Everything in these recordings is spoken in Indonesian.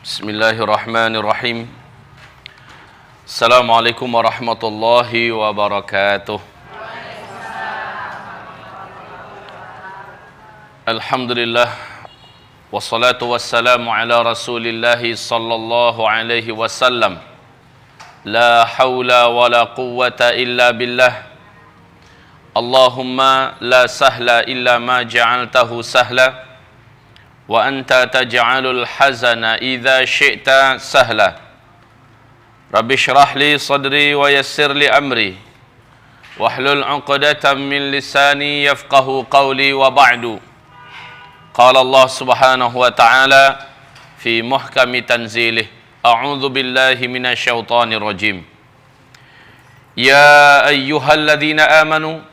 Bismillahirrahmanirrahim. Assalamualaikum warahmatullahi wabarakatuh. Alhamdulillah. Wassalatu wassalamu ala rasulillahi sallallahu alaihi wasallam. La hawla wa la quwwata illa billah. Allahumma la sahla illa ma ja'altahu sahla. Wa anta taj'alul hazana idza syi'ta sahla. Rabbi shrah li sadri wa yassir li amri wahlul 'uqdatam min lisani yafqahu qawli wa ba'du. Qala Allah subhanahu wa ta'ala fi muhkami tanzilih. A'udzu billahi minasy syaithanir rajim. Ya ayyuhalladzina amanu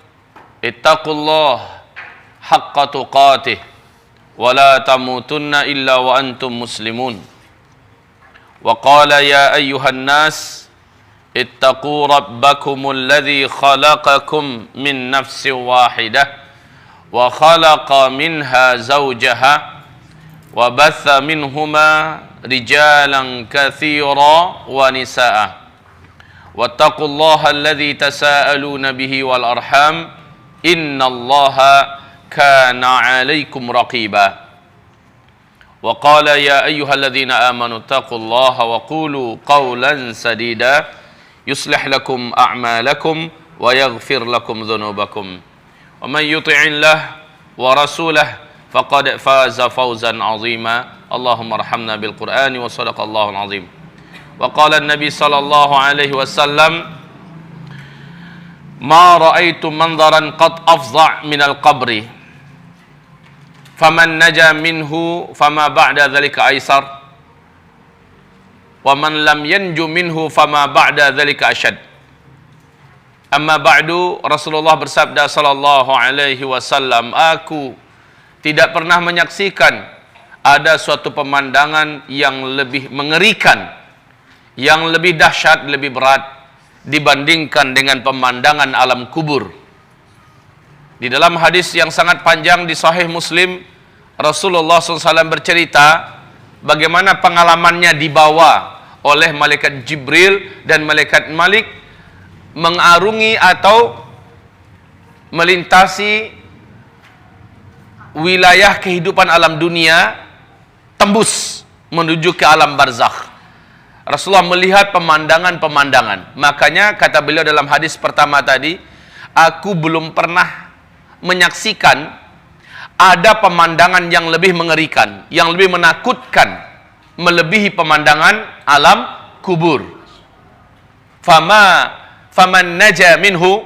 ittaqullaha haqqa tuqatih ولا تموتن إلا وأنتم مسلمون وقال يا أيها الناس اتقوا ربكم الذي خلقكم من نفس واحدة وخلق منها زوجها وبث منهما رجالا كثيرا ونساء واتقوا الله الذي تساءلون به والأرحام إن الله kana 'alaikum raqiba. Wa qala ya ayyuhalladzina amanu taqullaha wa qulu qawlan sadida yuslih lakum a'malakum wa yaghfir lakum dhunubakum. Wa man yuti'illah wa rasulahu faqad faza fawzan 'azima. Allahumma arhamna bil Qur'ani wa sadaqallahul 'azim. Wa qala an-nabi sallallahu alaihi wasallam ma ra'aitu manzaran qad afza' minal qabri faman naja minhu fama ba'da dzalika aisar wa man lam yanju minhu fama ba'da dzalika asyad. Amma ba'du, Rasulullah bersabda sallallahu alaihi wasallam, aku tidak pernah menyaksikan ada suatu pemandangan yang lebih mengerikan, yang lebih dahsyat, lebih berat dibandingkan dengan pemandangan alam kubur. Di dalam hadis yang sangat panjang di Sahih Muslim, Rasulullah SAW bercerita bagaimana pengalamannya dibawa oleh malaikat Jibril dan malaikat Malik mengarungi atau melintasi wilayah kehidupan alam dunia, tembus menuju ke alam barzakh. Rasulullah melihat pemandangan-pemandangan. Makanya kata beliau dalam hadis pertama tadi, aku belum pernah menyaksikan ada pemandangan yang lebih mengerikan, yang lebih menakutkan, melebihi pemandangan alam kubur. Faman naja minhu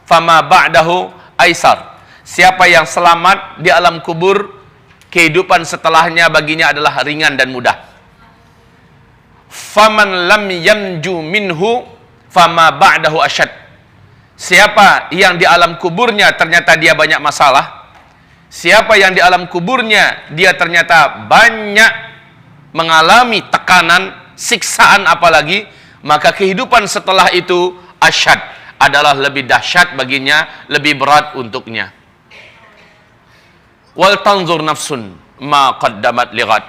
fama ba'dahu aisar. Siapa yang selamat di alam kubur, kehidupan setelahnya baginya adalah ringan dan mudah. Faman lam yanju minhu fama ba'dahu asyad. Siapa yang di alam kuburnya ternyata dia banyak masalah, siapa yang di alam kuburnya dia ternyata banyak mengalami tekanan, siksaan apalagi, maka kehidupan setelah itu asyad, adalah lebih dahsyat baginya, lebih berat untuknya. Wal tanzur nafsun ma qaddamat lighad.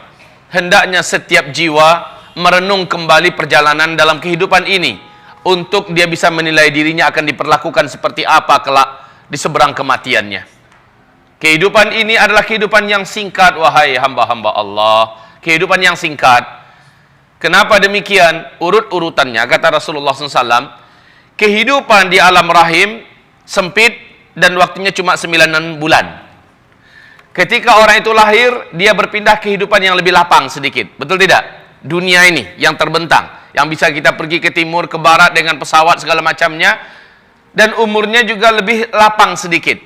Hendaknya setiap jiwa merenung kembali perjalanan dalam kehidupan ini, untuk dia bisa menilai dirinya akan diperlakukan seperti apa kelak di seberang kematiannya. Kehidupan ini adalah kehidupan yang singkat, wahai hamba-hamba Allah. Kehidupan yang singkat. Kenapa demikian? Urut-urutannya, kata Rasulullah SAW, kehidupan di alam rahim sempit dan waktunya cuma 9 bulan. Ketika orang itu lahir, dia berpindah kehidupan yang lebih lapang sedikit. Betul tidak? Dunia ini yang terbentang, yang bisa kita pergi ke timur, ke barat dengan pesawat segala macamnya, dan umurnya juga lebih lapang sedikit,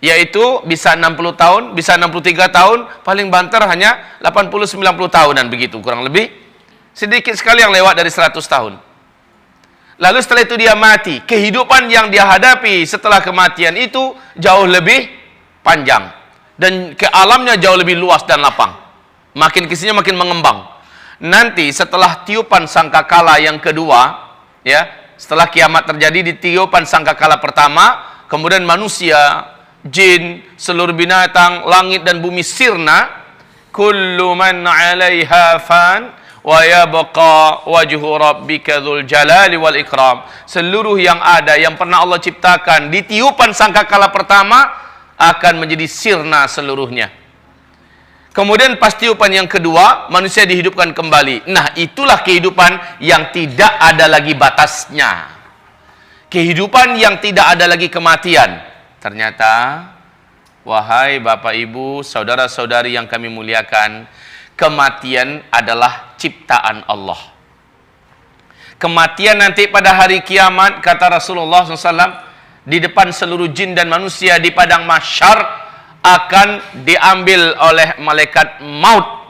yaitu bisa 60 tahun, bisa 63 tahun, paling banter hanya 80-90 tahunan begitu, kurang lebih. Sedikit sekali yang lewat dari 100 tahun. Lalu setelah itu dia mati. Kehidupan yang dia hadapi setelah kematian itu jauh lebih panjang, dan ke alamnya jauh lebih luas dan lapang. Makin kesini makin mengembang. Nanti setelah tiupan sangkakala yang kedua, ya, setelah kiamat terjadi di tiupan sangkakala pertama, kemudian manusia, jin, seluruh binatang, langit dan bumi sirna, kullu man 'alaiha fan wa yabqa wajhu rabbika dzul jalali wal ikram. Seluruh yang ada yang pernah Allah ciptakan di tiupan sangkakala pertama akan menjadi sirna seluruhnya. Kemudian pas tiupan yang kedua, manusia dihidupkan kembali. Nah, itulah kehidupan yang tidak ada lagi batasnya. Kehidupan yang tidak ada lagi kematian. Ternyata, wahai Bapak Ibu, saudara-saudari yang kami muliakan, kematian adalah ciptaan Allah. Kematian nanti pada hari kiamat, kata Rasulullah SAW, di depan seluruh jin dan manusia di padang mahsyar akan diambil oleh malaikat maut.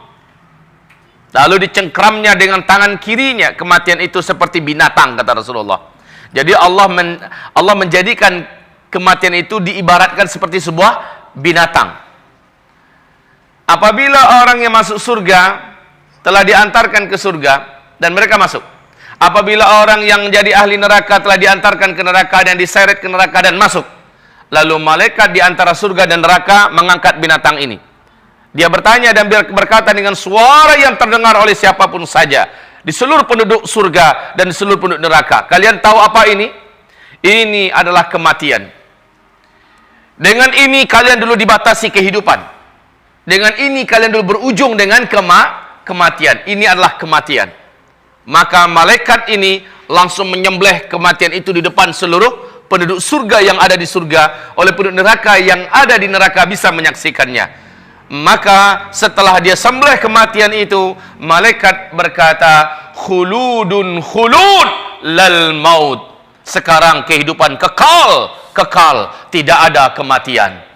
Lalu dicengkramnya dengan tangan kirinya. Kematian itu seperti binatang, kata Rasulullah. Jadi Allah menjadikan kematian itu diibaratkan seperti sebuah binatang. Apabila orang yang masuk surga telah diantarkan ke surga dan mereka masuk. Apabila orang yang jadi ahli neraka telah diantarkan ke neraka dan diseret ke neraka dan masuk. Lalu malaikat di antara surga dan neraka mengangkat binatang ini. Dia bertanya dan berkata dengan suara yang terdengar oleh siapapun saja di seluruh penduduk surga dan di seluruh penduduk neraka. Kalian tahu apa ini? Ini adalah kematian. Dengan ini kalian dulu dibatasi kehidupan. Dengan ini kalian dulu berujung dengan kematian. Ini adalah kematian. Maka malaikat ini langsung menyembelih kematian itu di depan seluruh penduduk surga yang ada di surga, oleh penduduk neraka yang ada di neraka bisa menyaksikannya. Maka setelah dia sembelih kematian itu, malaikat berkata, khuludun khulud lal maut. Sekarang kehidupan kekal, tidak ada kematian.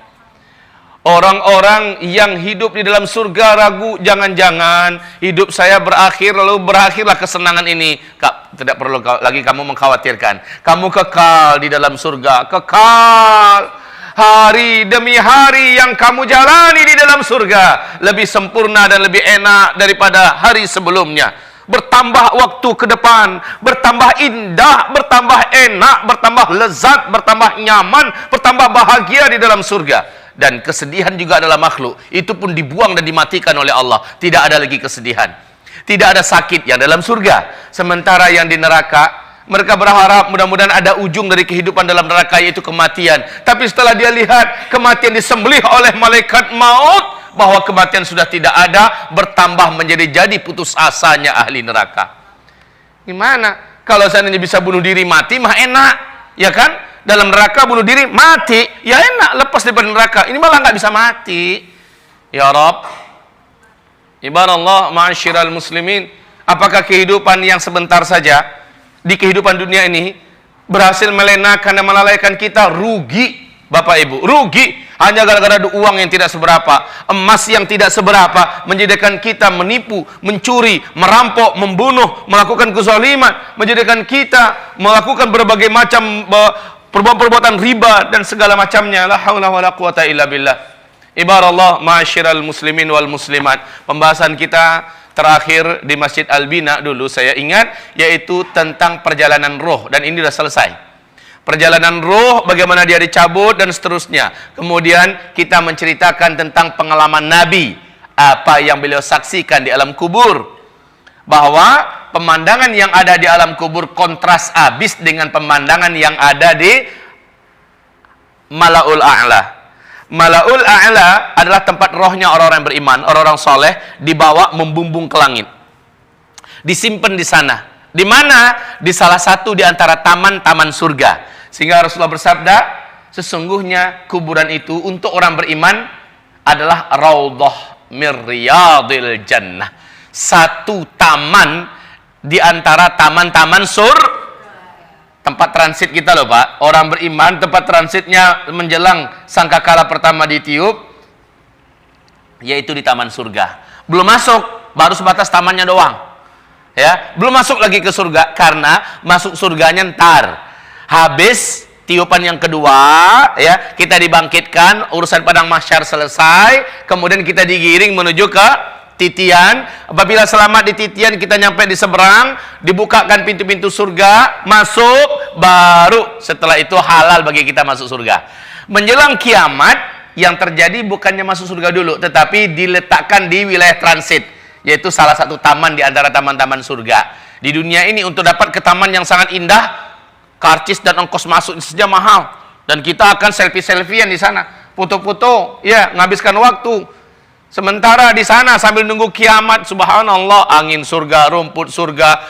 Orang-orang yang hidup di dalam surga ragu, jangan-jangan hidup saya berakhir lalu berakhirlah kesenangan ini. Tidak perlu lagi kamu mengkhawatirkan. Kamu kekal di dalam surga, kekal. Hari demi hari yang kamu jalani di dalam surga lebih sempurna dan lebih enak daripada hari sebelumnya. Bertambah waktu ke depan, bertambah indah, bertambah enak, bertambah lezat, bertambah nyaman, bertambah bahagia di dalam surga. Dan kesedihan juga adalah makhluk. Itu pun dibuang dan dimatikan oleh Allah. Tidak ada lagi kesedihan. Tidak ada sakit yang dalam surga. Sementara yang di neraka, mereka berharap mudah-mudahan ada ujung dari kehidupan dalam neraka, yaitu kematian. Tapi setelah dia lihat kematian disembelih oleh malaikat maut, bahwa kematian sudah tidak ada, bertambah menjadi putus asanya ahli neraka. Gimana? Kalau seandainya bisa bunuh diri mati, mah enak. Ya kan? Dalam neraka bunuh diri mati, ya enak, lepas dari neraka. Ini malah nggak bisa mati. Ya Rabb, ibadallah ma'asyiral muslimin, apakah kehidupan yang sebentar saja di kehidupan dunia ini berhasil melenakan dan melalaikan kita? Rugi, Bapak Ibu, rugi. Hanya gara-gara uang yang tidak seberapa, emas yang tidak seberapa, menjadikan kita menipu, mencuri, merampok, membunuh, melakukan kezaliman, menjadikan kita melakukan berbagai macam perbuatan riba dan segala macamnya. La haula wala quwata illa billah. Ibarallah ma'asyiral muslimin wal muslimat. Pembahasan kita terakhir di Masjid Al-Bina dulu saya ingat, yaitu tentang perjalanan roh, dan ini sudah selesai. Perjalanan roh, bagaimana dia dicabut dan seterusnya. Kemudian kita menceritakan tentang pengalaman Nabi, apa yang beliau saksikan di alam kubur, bahwa pemandangan yang ada di alam kubur kontras habis dengan pemandangan yang ada di Malaul A'la. Malaul A'la adalah tempat rohnya orang-orang beriman, orang-orang soleh, dibawa membumbung ke langit, disimpan di sana. Di mana? Di salah satu di antara taman-taman surga. Sehingga Rasulullah bersabda, sesungguhnya kuburan itu untuk orang beriman adalah raudhah mir riyadil jannah. Satu taman di antara taman-taman tempat transit kita loh Pak. Orang beriman tempat transitnya menjelang sangkakala pertama ditiup, yaitu di taman surga. Belum masuk, baru sebatas tamannya doang. Ya, belum masuk lagi ke surga, karena masuk surganya ntar. Habis tiupan yang kedua, ya, kita dibangkitkan, urusan padang mahsyar selesai, kemudian kita digiring menuju ke titian. Apabila selamat di titian, kita nyampe di seberang, dibukakan pintu-pintu surga, masuk, baru setelah itu halal bagi kita masuk surga. Menjelang kiamat, yang terjadi bukannya masuk surga dulu, tetapi diletakkan di wilayah transit, yaitu salah satu taman di antara taman-taman surga. Di dunia ini untuk dapat ke taman yang sangat indah, karcis dan ongkos masuk saja mahal, dan kita akan selfie-selfiean di sana, foto-foto, ya, menghabiskan waktu. Sementara di sana sambil nunggu kiamat, subhanallah, angin surga, rumput surga,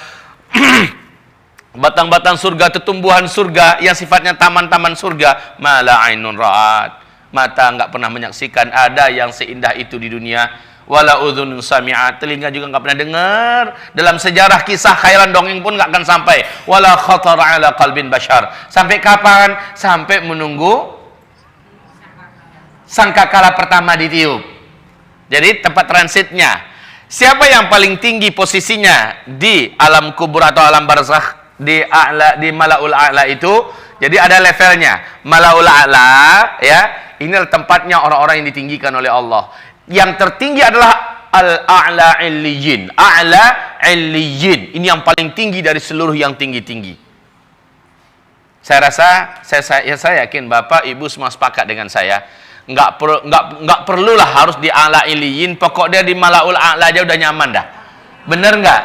batang-batang surga, tetumbuhan surga yang sifatnya taman-taman surga, mala ainun ra'at, mata enggak pernah menyaksikan ada yang seindah itu di dunia, wala udhunun sami'at, telinga juga enggak pernah dengar, dalam sejarah kisah khayalan dongeng pun enggak akan sampai, wala khatara ala qalbin bashar. Sampai kapan? Sampai menunggu sangkakala pertama ditiup. Jadi tempat transitnya, siapa yang paling tinggi posisinya di alam kubur atau alam barzakh, di a'la, di malaul a'la itu. Jadi ada levelnya. Malaul a'la, ya, inilah tempatnya orang-orang yang ditinggikan oleh Allah. Yang tertinggi adalah al-a'la illiyin. A'la illiyin. Ini yang paling tinggi dari seluruh yang tinggi-tinggi. Saya rasa, saya yakin Bapak Ibu semua sepakat dengan saya. Nggak perlulah harus di a'la illiyin. Pokok dia di malaul a'la aja udah nyaman dah. Bener nggak?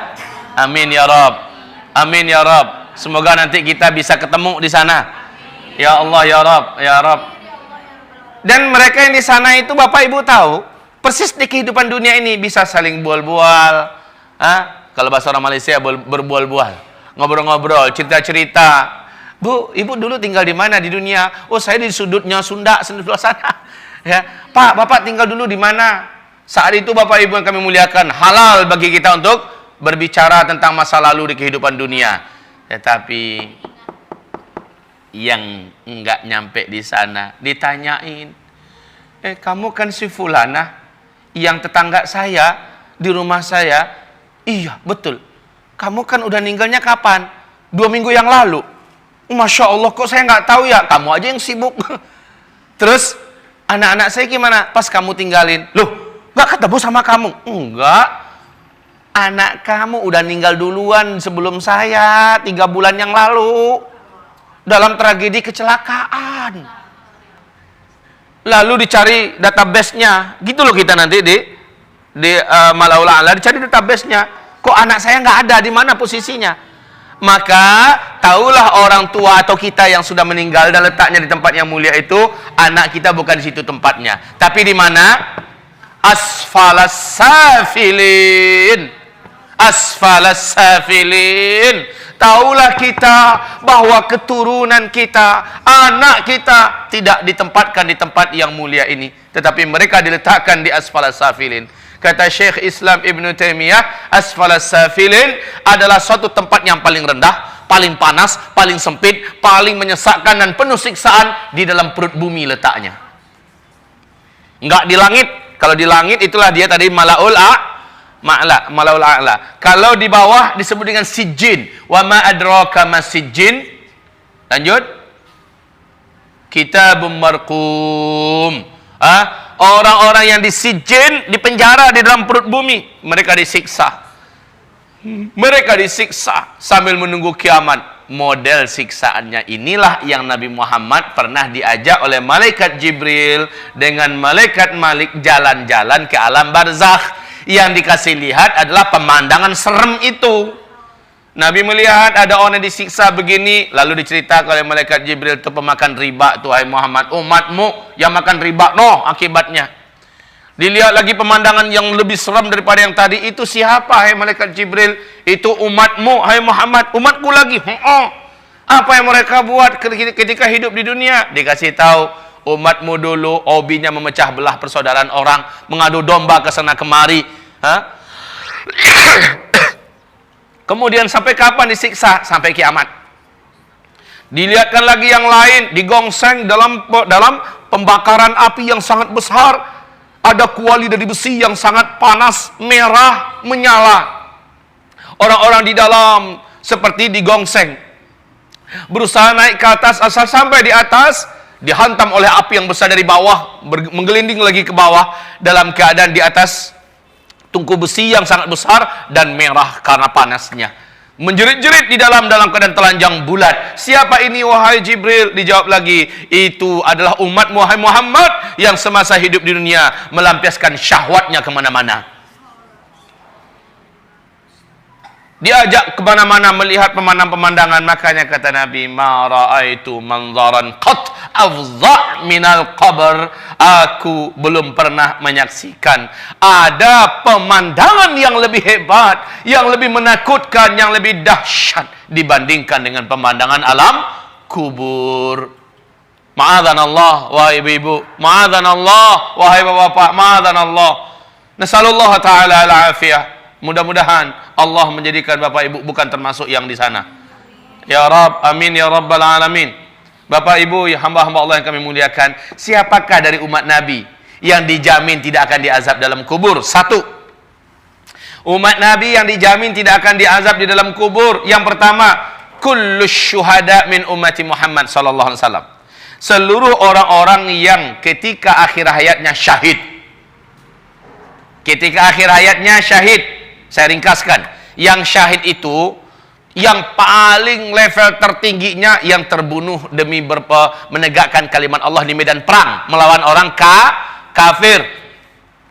Amin ya Rabb. Amin ya Rabb. Semoga nanti kita bisa ketemu di sana. Ya Allah ya Rabb, ya Rabb. Dan mereka yang di sana itu Bapak Ibu tahu, persis di kehidupan dunia ini bisa saling bual-bual. Kalau bahasa orang Malaysia berbual-bual, ngobrol-ngobrol, cerita-cerita. Bu, Ibu dulu tinggal di mana di dunia? Oh, saya di sudutnya Sunda, sebelah sana. Ya, Pak, Bapak tinggal dulu di mana? Saat itu Bapak Ibu yang kami muliakan, halal bagi kita untuk berbicara tentang masa lalu di kehidupan dunia. Tetapi yang enggak nyampe di sana ditanyain, kamu kan si fulana yang tetangga saya di rumah saya. Iya betul, kamu kan udah ninggalnya kapan? 2 minggu yang lalu. Masya Allah, kok saya nggak tahu ya, kamu aja yang sibuk. Terus anak-anak saya gimana pas kamu tinggalin? Loh, nggak ketemu sama kamu? Enggak, anak kamu udah meninggal duluan sebelum saya 3 bulan yang lalu dalam tragedi kecelakaan. Lalu dicari database-nya, gitu loh kita nanti di malaul a'la dicari database-nya. Kok anak saya nggak ada, di mana posisinya? Maka tahulah orang tua atau kita yang sudah meninggal dan letaknya di tempat yang mulia itu, anak kita bukan di situ tempatnya, tapi di mana? Asfalas safilin. Asfalas safilin. Taulah kita bahwa keturunan kita, anak kita tidak ditempatkan di tempat yang mulia ini, tetapi mereka diletakkan di asfalas safilin. Kata Syekh Islam Ibn Taimiyah, asfalas safilin adalah suatu tempat yang paling rendah, paling panas, paling sempit, paling menyesakkan dan penuh siksaan, di dalam perut bumi letaknya. Enggak di langit. Kalau di langit itulah dia tadi malaul a'la. Kalau di bawah disebut dengan sijjin. Wa ma adraka mas sijjin. Lanjut. Kitabun marqum. Orang-orang yang disijjin, dipenjara di dalam perut bumi, mereka disiksa. Mereka disiksa sambil menunggu kiamat. Model siksaannya inilah yang Nabi Muhammad pernah diajak oleh malaikat Jibril dengan malaikat Malik jalan-jalan ke alam barzakh. Yang dikasih lihat adalah pemandangan serem itu. Nabi melihat ada orang yang disiksa begini, lalu diceritakan oleh malaikat Jibril, itu pemakan riba tuh hai Muhammad, umatmu yang makan riba, akibatnya. Dilihat lagi pemandangan yang lebih seram daripada yang tadi. Itu siapa hai malaikat Jibril? Itu umatmu hai Muhammad. Umatku lagi. Apa yang mereka buat ketika hidup di dunia? Dikasih tahu, umatmu dulu hobinya memecah belah persaudaraan orang, mengadu domba ke sana kemari. Kemudian sampai kapan disiksa? Sampai kiamat. Dilihatkan lagi yang lain, digongseng dalam pembakaran api yang sangat besar. Ada kuali dari besi yang sangat panas, merah, menyala. Orang-orang di dalam seperti digongseng, berusaha naik ke atas, asal sampai di atas dihantam oleh api yang besar dari bawah, menggelinding lagi ke bawah dalam keadaan di atas tungku besi yang sangat besar dan merah karena panasnya. menjerit-jerit di dalam keadaan telanjang bulat. Siapa ini wahai Jibril? Dijawab lagi, itu adalah umat Muhammad yang semasa hidup di dunia melampiaskan syahwatnya kemana-mana. Diajak kemana-mana melihat pemandangan-pemandangan. Makanya kata Nabi, ma ra'aitu manzaran qat afdha minal qabr. Aku belum pernah menyaksikan ada pemandangan yang lebih hebat, yang lebih menakutkan, yang lebih dahsyat dibandingkan dengan pemandangan alam kubur. Ma'adzanallah wahai ibu-ibu, ma'adzanallah wahai bapak-bapak, ma'adzanallah. Nasallallahu ta'ala al-afiyah. Mudah-mudahan Allah menjadikan Bapak Ibu bukan termasuk yang di sana. Ya Rabb, amin ya Rabbal alamin. Bapak Ibu, ya hamba-hamba Allah yang kami muliakan, siapakah dari umat Nabi yang dijamin tidak akan diazab dalam kubur? Satu, umat Nabi yang dijamin tidak akan diazab di dalam kubur. Yang pertama, kullus syuhada min ummati Muhammad sallallahu alaihi wasallam. Seluruh orang-orang yang ketika akhir hayatnya syahid. Ketika akhir hayatnya syahid. Saya ringkaskan, yang syahid itu yang paling level tertingginya yang terbunuh demi menegakkan kalimat Allah di medan perang melawan orang kafir,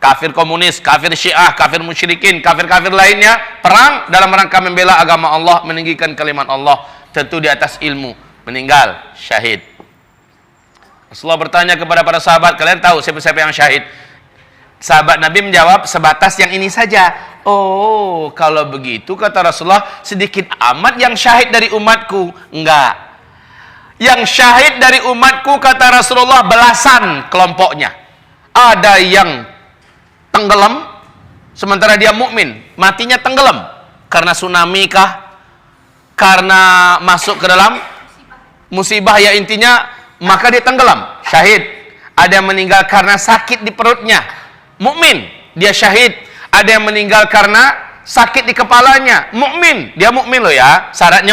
kafir komunis, kafir syiah, kafir musyrikin, kafir-kafir lainnya, perang dalam rangka membela agama Allah, meninggikan kalimat Allah, tentu di atas ilmu, meninggal syahid. Rasulullah bertanya kepada para sahabat, kalian tahu siapa-siapa yang syahid? Sahabat Nabi menjawab, sebatas yang ini saja. Oh, kalau begitu kata Rasulullah, sedikit amat yang syahid dari umatku. Enggak. Yang syahid dari umatku kata Rasulullah belasan kelompoknya. Ada yang tenggelam sementara dia mukmin, matinya tenggelam karena tsunami kah? Karena masuk ke dalam musibah, ya intinya, maka dia tenggelam, syahid. Ada yang meninggal karena sakit di perutnya, mukmin, dia syahid. Ada yang meninggal karena sakit di kepalanya, mukmin, dia mukmin loh ya, syaratnya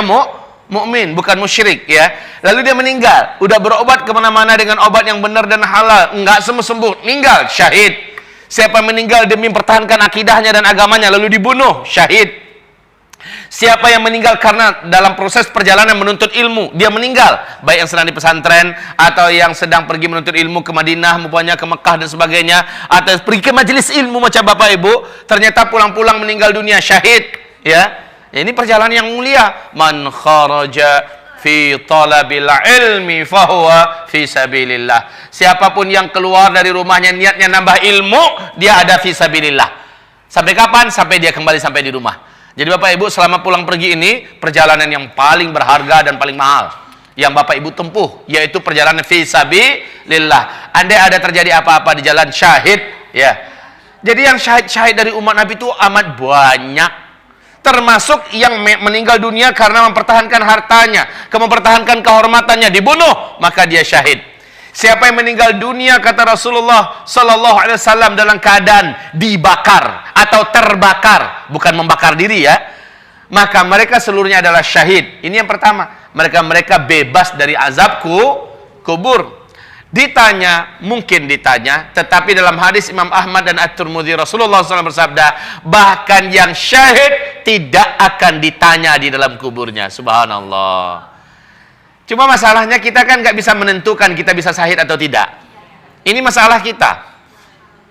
mukmin, bukan musyrik ya. Lalu dia meninggal, udah berobat kemana-mana dengan obat yang benar dan halal, enggak sembuh-sembuh, meninggal, syahid. Siapa meninggal demi mempertahankan akidahnya dan agamanya lalu dibunuh, syahid. Siapa yang meninggal karena dalam proses perjalanan menuntut ilmu, dia meninggal, baik yang sedang di pesantren atau yang sedang pergi menuntut ilmu ke Madinah, maupun ke Mekah dan sebagainya, atau pergi ke majelis ilmu macam Bapak Ibu, ternyata pulang-pulang meninggal dunia, syahid ya. Ini perjalanan yang mulia. Man kharaja fi talabil ilmi fahuwa fi sabilillah. Siapapun yang keluar dari rumahnya niatnya nambah ilmu, dia ada fi sabilillah. Sampai kapan? Sampai dia kembali sampai di rumah. Jadi Bapak Ibu selama pulang pergi ini perjalanan yang paling berharga dan paling mahal yang Bapak Ibu tempuh, yaitu perjalanan fi sabilillah. Andai ada terjadi apa-apa di jalan, syahid ya. Jadi yang syahid dari umat Nabi itu amat banyak. Termasuk yang meninggal dunia karena mempertahankan hartanya, mempertahankan kehormatannya, dibunuh, maka dia syahid. Siapa yang meninggal dunia kata Rasulullah sallallahu alaihi wasallam dalam keadaan dibakar atau terbakar, bukan membakar diri ya, maka mereka seluruhnya adalah syahid. Ini yang pertama, mereka bebas dari azab kubur. Mungkin ditanya, tetapi dalam hadis Imam Ahmad dan At-Tirmidzi Rasulullah SAW bersabda, bahkan yang syahid tidak akan ditanya di dalam kuburnya. Subhanallah. Cuma masalahnya kita kan nggak bisa menentukan kita bisa syahid atau tidak. Ini masalah kita.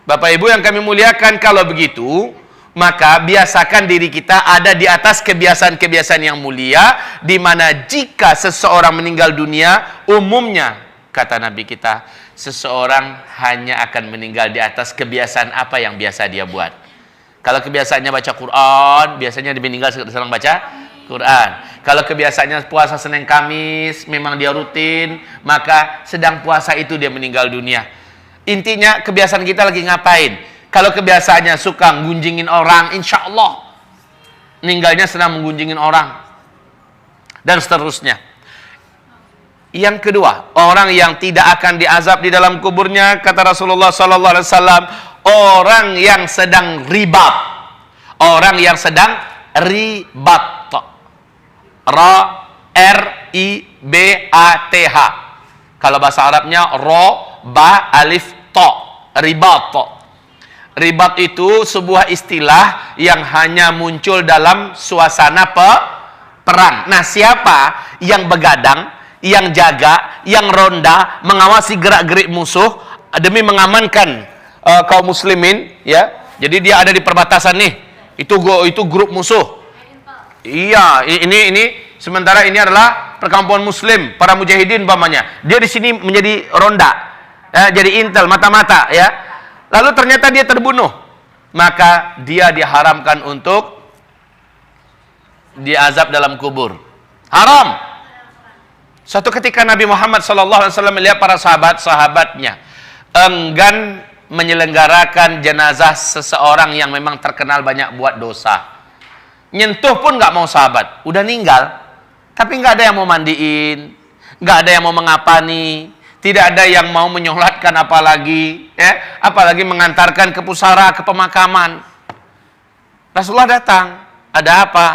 Bapak Ibu yang kami muliakan, kalau begitu, maka biasakan diri kita ada di atas kebiasaan-kebiasaan yang mulia, di mana jika seseorang meninggal dunia, umumnya, kata Nabi kita, seseorang hanya akan meninggal di atas kebiasaan apa yang biasa dia buat. Kalau kebiasaannya baca Quran, biasanya dia meninggal sedang baca Quran. Kalau kebiasaannya puasa Senin Kamis, memang dia rutin, maka sedang puasa itu dia meninggal dunia. Intinya kebiasaan kita lagi ngapain. Kalau kebiasaannya suka ngunjingin orang, insya Allah meninggalnya sedang menggunjingin orang, dan seterusnya. Yang kedua, orang yang tidak akan diazab di dalam kuburnya, kata Rasulullah SAW, orang yang sedang ribat. Orang yang sedang ribat. R-I-B-A-T-H. Kalau bahasa Arabnya ro, ba, alif, to. Ribat. Ribat itu sebuah istilah yang hanya muncul dalam suasana perang. Nah, siapa yang begadang, yang jaga, yang ronda, mengawasi gerak-gerik musuh demi mengamankan kaum muslimin, ya. Jadi dia ada di perbatasan nih. Itu grup musuh. Iya, ini sementara ini adalah perkampungan muslim, para mujahidin umpamanya. Dia di sini menjadi ronda. Ya, jadi intel mata-mata, ya. Lalu ternyata dia terbunuh. Maka dia diharamkan untuk diazab dalam kubur. Haram. Suatu ketika Nabi Muhammad SAW melihat para sahabat-sahabatnya enggan menyelenggarakan jenazah seseorang yang memang terkenal banyak buat dosa. Nyentuh pun nggak mau sahabat. Udah meninggal, tapi nggak ada yang mau mandiin, nggak ada yang mau mengapani, tidak ada yang mau menyolatkan apalagi, ya, apalagi mengantarkan ke pusara, ke pemakaman. Rasulullah datang. Ada apa?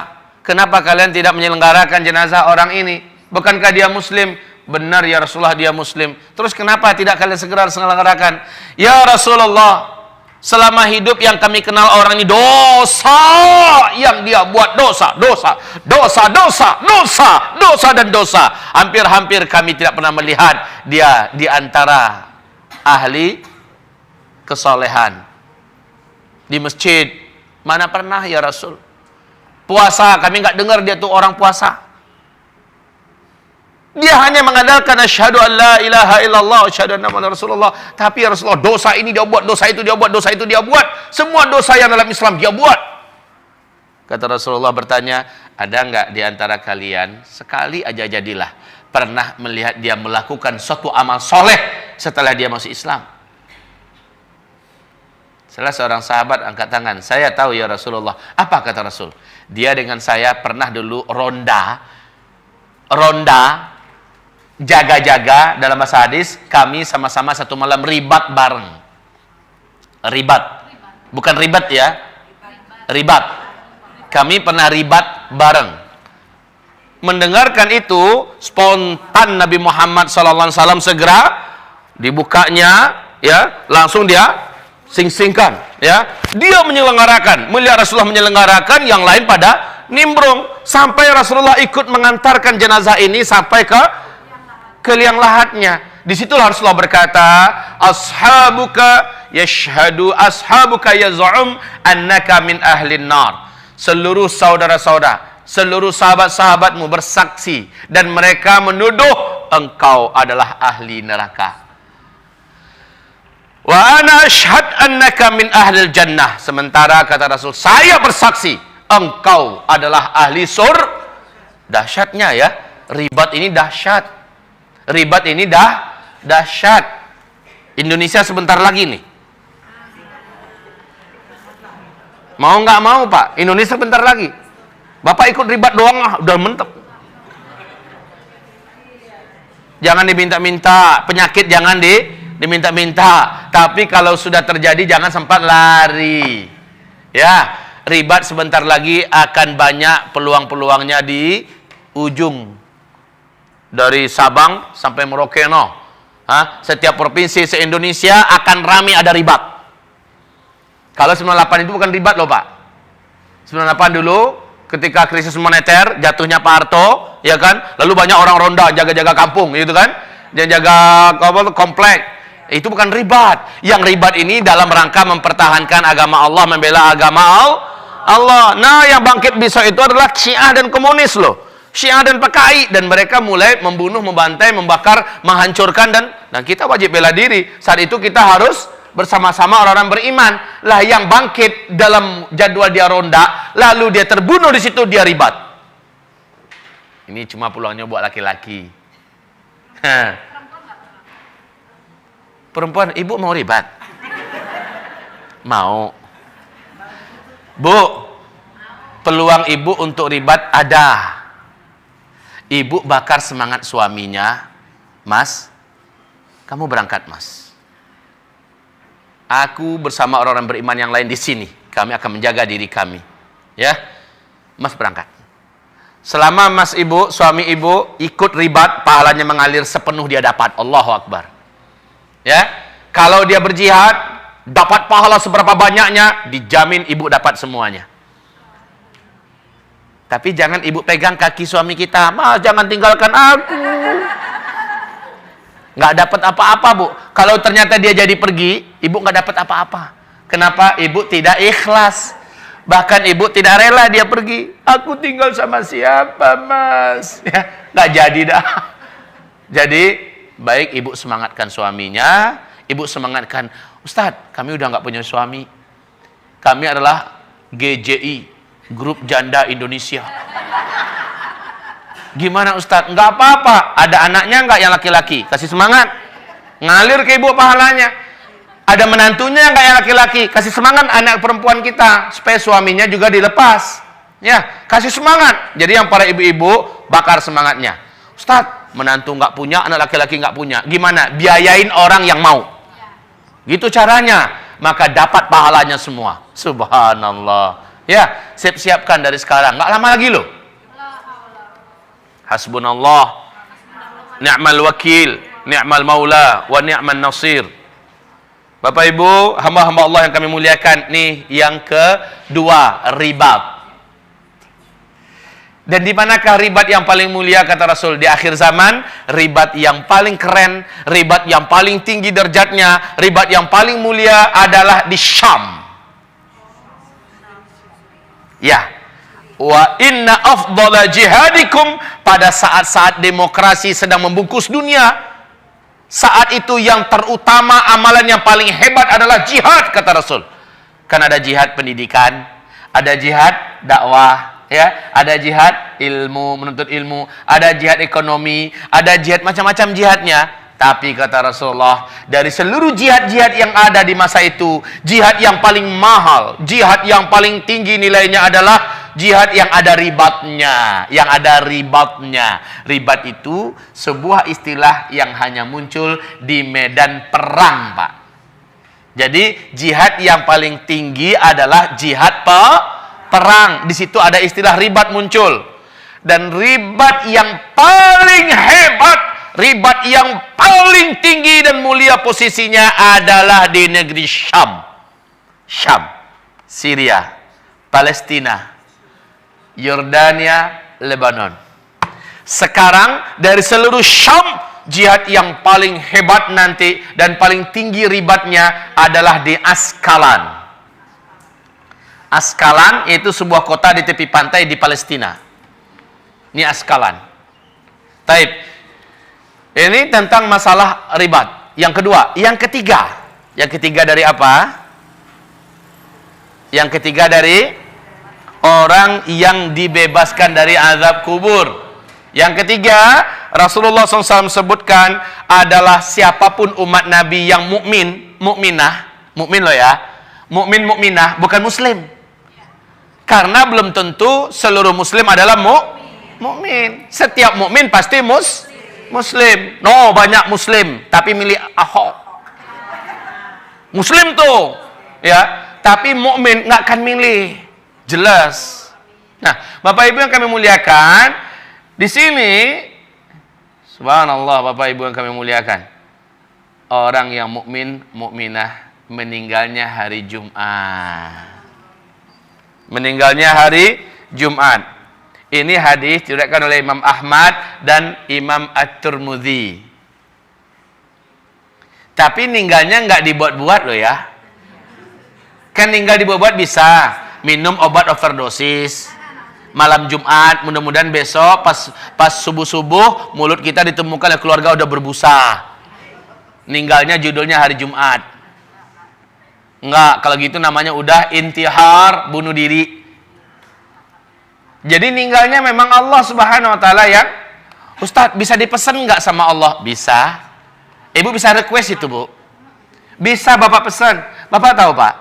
Kenapa kalian tidak menyelenggarakan jenazah orang ini? Bukankah dia muslim? Benar ya Rasulullah, dia muslim. Terus kenapa tidak kalian segera selenggarakan? Ya Rasulullah, selama hidup yang kami kenal orang ini dosa yang dia buat, dosa dan dosa. Hampir-hampir kami tidak pernah melihat dia di antara ahli kesolehan. Di masjid mana pernah ya Rasul? Puasa kami nggak dengar dia tuh orang puasa. Dia hanya mengandalkan asyhadu an la ilaha illallah asyhadu anna muhammadar rasulullah. Tapi ya Rasulullah, dosa ini dia buat, dosa itu dia buat, dosa itu dia buat. Semua dosa yang dalam Islam dia buat. Kata Rasulullah bertanya, ada enggak di antara kalian sekali aja jadilah pernah melihat dia melakukan suatu amal soleh setelah dia masuk Islam? Salah seorang sahabat angkat tangan. Saya tahu ya Rasulullah. Apa kata Rasul? Dia dengan saya pernah dulu ronda, jaga-jaga, dalam bahasa hadis kami sama-sama satu malam ribat bareng. Ribat, bukan ribat ya, ribat. Kami pernah ribat bareng. Mendengarkan itu, spontan Nabi Muhammad SAW segera dibukanya, ya, langsung dia sing-singkan, ya. Dia menyelenggarakan, melihat Rasulullah menyelenggarakan, yang lain pada nimbrung, sampai Rasulullah ikut mengantarkan jenazah ini sampai ke liang lahatnya. Disitulah Rasulullah berkata, ashabuka yaz'um annaka min ahlin nar. Seluruh saudara-saudara, seluruh sahabat-sahabatmu bersaksi dan mereka menuduh engkau adalah ahli neraka. Wa ana ashhad annaka min ahlil jannah. Sementara kata Rasul, saya bersaksi engkau adalah ahli surga. Dahsyatnya ya, ribat ini dahsyat. Ribat ini dahsyat. Indonesia sebentar lagi nih. Mau nggak mau Pak, Indonesia sebentar lagi. Bapak ikut ribat doang udah mentep. Jangan diminta-minta, penyakit jangan diminta-minta. Tapi kalau sudah terjadi jangan sempat lari. Ya, ribat sebentar lagi akan banyak peluang-peluangnya di ujung. Dari Sabang sampai Merauke, setiap provinsi se-Indonesia akan ramai ada ribat. Kalau 98 itu bukan ribat loh Pak. 98 dulu ketika krisis moneter, jatuhnya Pak Harto, ya kan? Lalu banyak orang ronda jaga-jaga kampung, gitu kan? Dia jaga komplek. Itu bukan ribat. Yang ribat ini dalam rangka mempertahankan agama Allah, membela agama Allah. Nah, yang bangkit besok itu adalah Syiah dan komunis loh. Syiah dan PKI, dan mereka mulai membunuh, membantai, membakar, menghancurkan, dan kita wajib bela diri. Saat itu kita harus bersama-sama orang-orang beriman. Lah yang bangkit dalam jadwal dia ronda, lalu dia terbunuh di situ, dia ribat. Ini cuma peluangnya buat laki-laki. Perempuan, ibu mau ribat? Mau. Bu, peluang ibu untuk ribat ada. Ibu bakar semangat suaminya, Mas, kamu berangkat Mas. Aku bersama orang-orang beriman yang lain di sini. Kami akan menjaga diri kami. Ya, Mas berangkat. Selama Mas ibu, suami ibu ikut ribat, pahalanya mengalir sepenuh dia dapat. Allahu Akbar. Ya, kalau dia berjihad, dapat pahala seberapa banyaknya, dijamin ibu dapat semuanya. Tapi jangan ibu pegang kaki suami kita. Mas, jangan tinggalkan aku. Nggak dapat apa-apa, Bu. Kalau ternyata dia jadi pergi, ibu nggak dapat apa-apa. Kenapa? Ibu tidak ikhlas. Bahkan ibu tidak rela dia pergi. Aku tinggal sama siapa, Mas? Ya, nggak jadi dah. Jadi, baik ibu semangatkan suaminya. Ibu semangatkan, Ustadz, kami udah nggak punya suami. Kami adalah GJI, Grup Janda Indonesia. Gimana Ustadz? Nggak apa-apa. Ada anaknya nggak yang laki-laki? Kasih semangat. Ngalir ke ibu pahalanya. Ada menantunya nggak yang laki-laki? Kasih semangat anak perempuan kita. Supaya suaminya juga dilepas. Ya, kasih semangat. Jadi yang para ibu-ibu bakar semangatnya. Ustadz, menantu nggak punya, anak laki-laki nggak punya. Gimana? Biayain orang yang mau. Gitu caranya. Maka dapat pahalanya semua. Subhanallah. Ya, siap-siapkan dari sekarang. Nggak lama lagi loh. Hasbunallah, ni'mal wakil, ni'mal maula, wa ni'man nasir. Bapak Ibu, hamba-hamba Allah yang kami muliakan, nih yang kedua, ribat. Dan di manakah ribat yang paling mulia kata Rasul? Di akhir zaman, ribat yang paling keren, ribat yang paling tinggi derajatnya, ribat yang paling mulia adalah di Syam. Ya. Wa inna afdala jihadikum, pada saat-saat demokrasi sedang membungkus dunia, saat itu yang terutama, amalan yang paling hebat adalah jihad kata Rasul. Kan ada jihad pendidikan, ada jihad dakwah, ya, ada jihad ilmu, menuntut ilmu, ada jihad ekonomi, ada jihad macam-macam jihadnya. Tapi kata Rasulullah, dari seluruh jihad-jihad yang ada di masa itu, jihad yang paling mahal, jihad yang paling tinggi nilainya adalah jihad yang ada ribatnya, yang ada ribatnya. Ribat itu sebuah istilah yang hanya muncul di medan perang, Pak. Jadi jihad yang paling tinggi adalah jihad perang. Di situ ada istilah ribat muncul. Dan ribat yang paling hebat, ribat yang paling tinggi dan mulia posisinya adalah di negeri Syam. Syam, Syria, Palestina, Yordania, Lebanon. Sekarang dari seluruh Syam, jihad yang paling hebat nanti dan paling tinggi ribatnya adalah di Askalan. Askalan itu sebuah kota di tepi pantai di Palestina. Ini Askalan. Taib. Ini tentang masalah ribat. Yang kedua, yang ketiga. Yang ketiga dari apa? Yang ketiga dari orang yang dibebaskan dari azab kubur. Yang ketiga, Rasulullah SAW sebutkan adalah siapapun umat Nabi yang mukmin, mukminah, mukmin loh ya, mukmin mukminah, bukan muslim. Karena belum tentu seluruh muslim adalah mukmin. Setiap mukmin pasti muslim. No, banyak muslim tapi milih Ahok. Muslim tuh, ya, tapi mukmin nggak akan milih. Jelas. Nah, Bapak Ibu yang kami muliakan, di sini subhanallah, Bapak Ibu yang kami muliakan, orang yang mukmin, mukminah meninggalnya hari Jumat. Meninggalnya hari Jumat. Ini hadis diriwayatkan oleh Imam Ahmad dan Imam At-Tirmidzi. Tapi ninggalnya nggak dibuat-buat loh ya. Kan ninggal dibuat-buat bisa. Minum obat overdosis. Malam Jumat, mudah-mudahan besok pas subuh-subuh mulut kita ditemukan oleh keluarga udah berbusa. Ninggalnya judulnya hari Jumat. Enggak, kalau gitu namanya udah intihar, bunuh diri. Jadi ninggalnya memang Allah Subhanahu wa taala yang, Ustadz, bisa dipesan nggak sama Allah? Bisa. Ibu bisa request itu, Bu. Bisa Bapak pesan. Bapak tahu, Pak?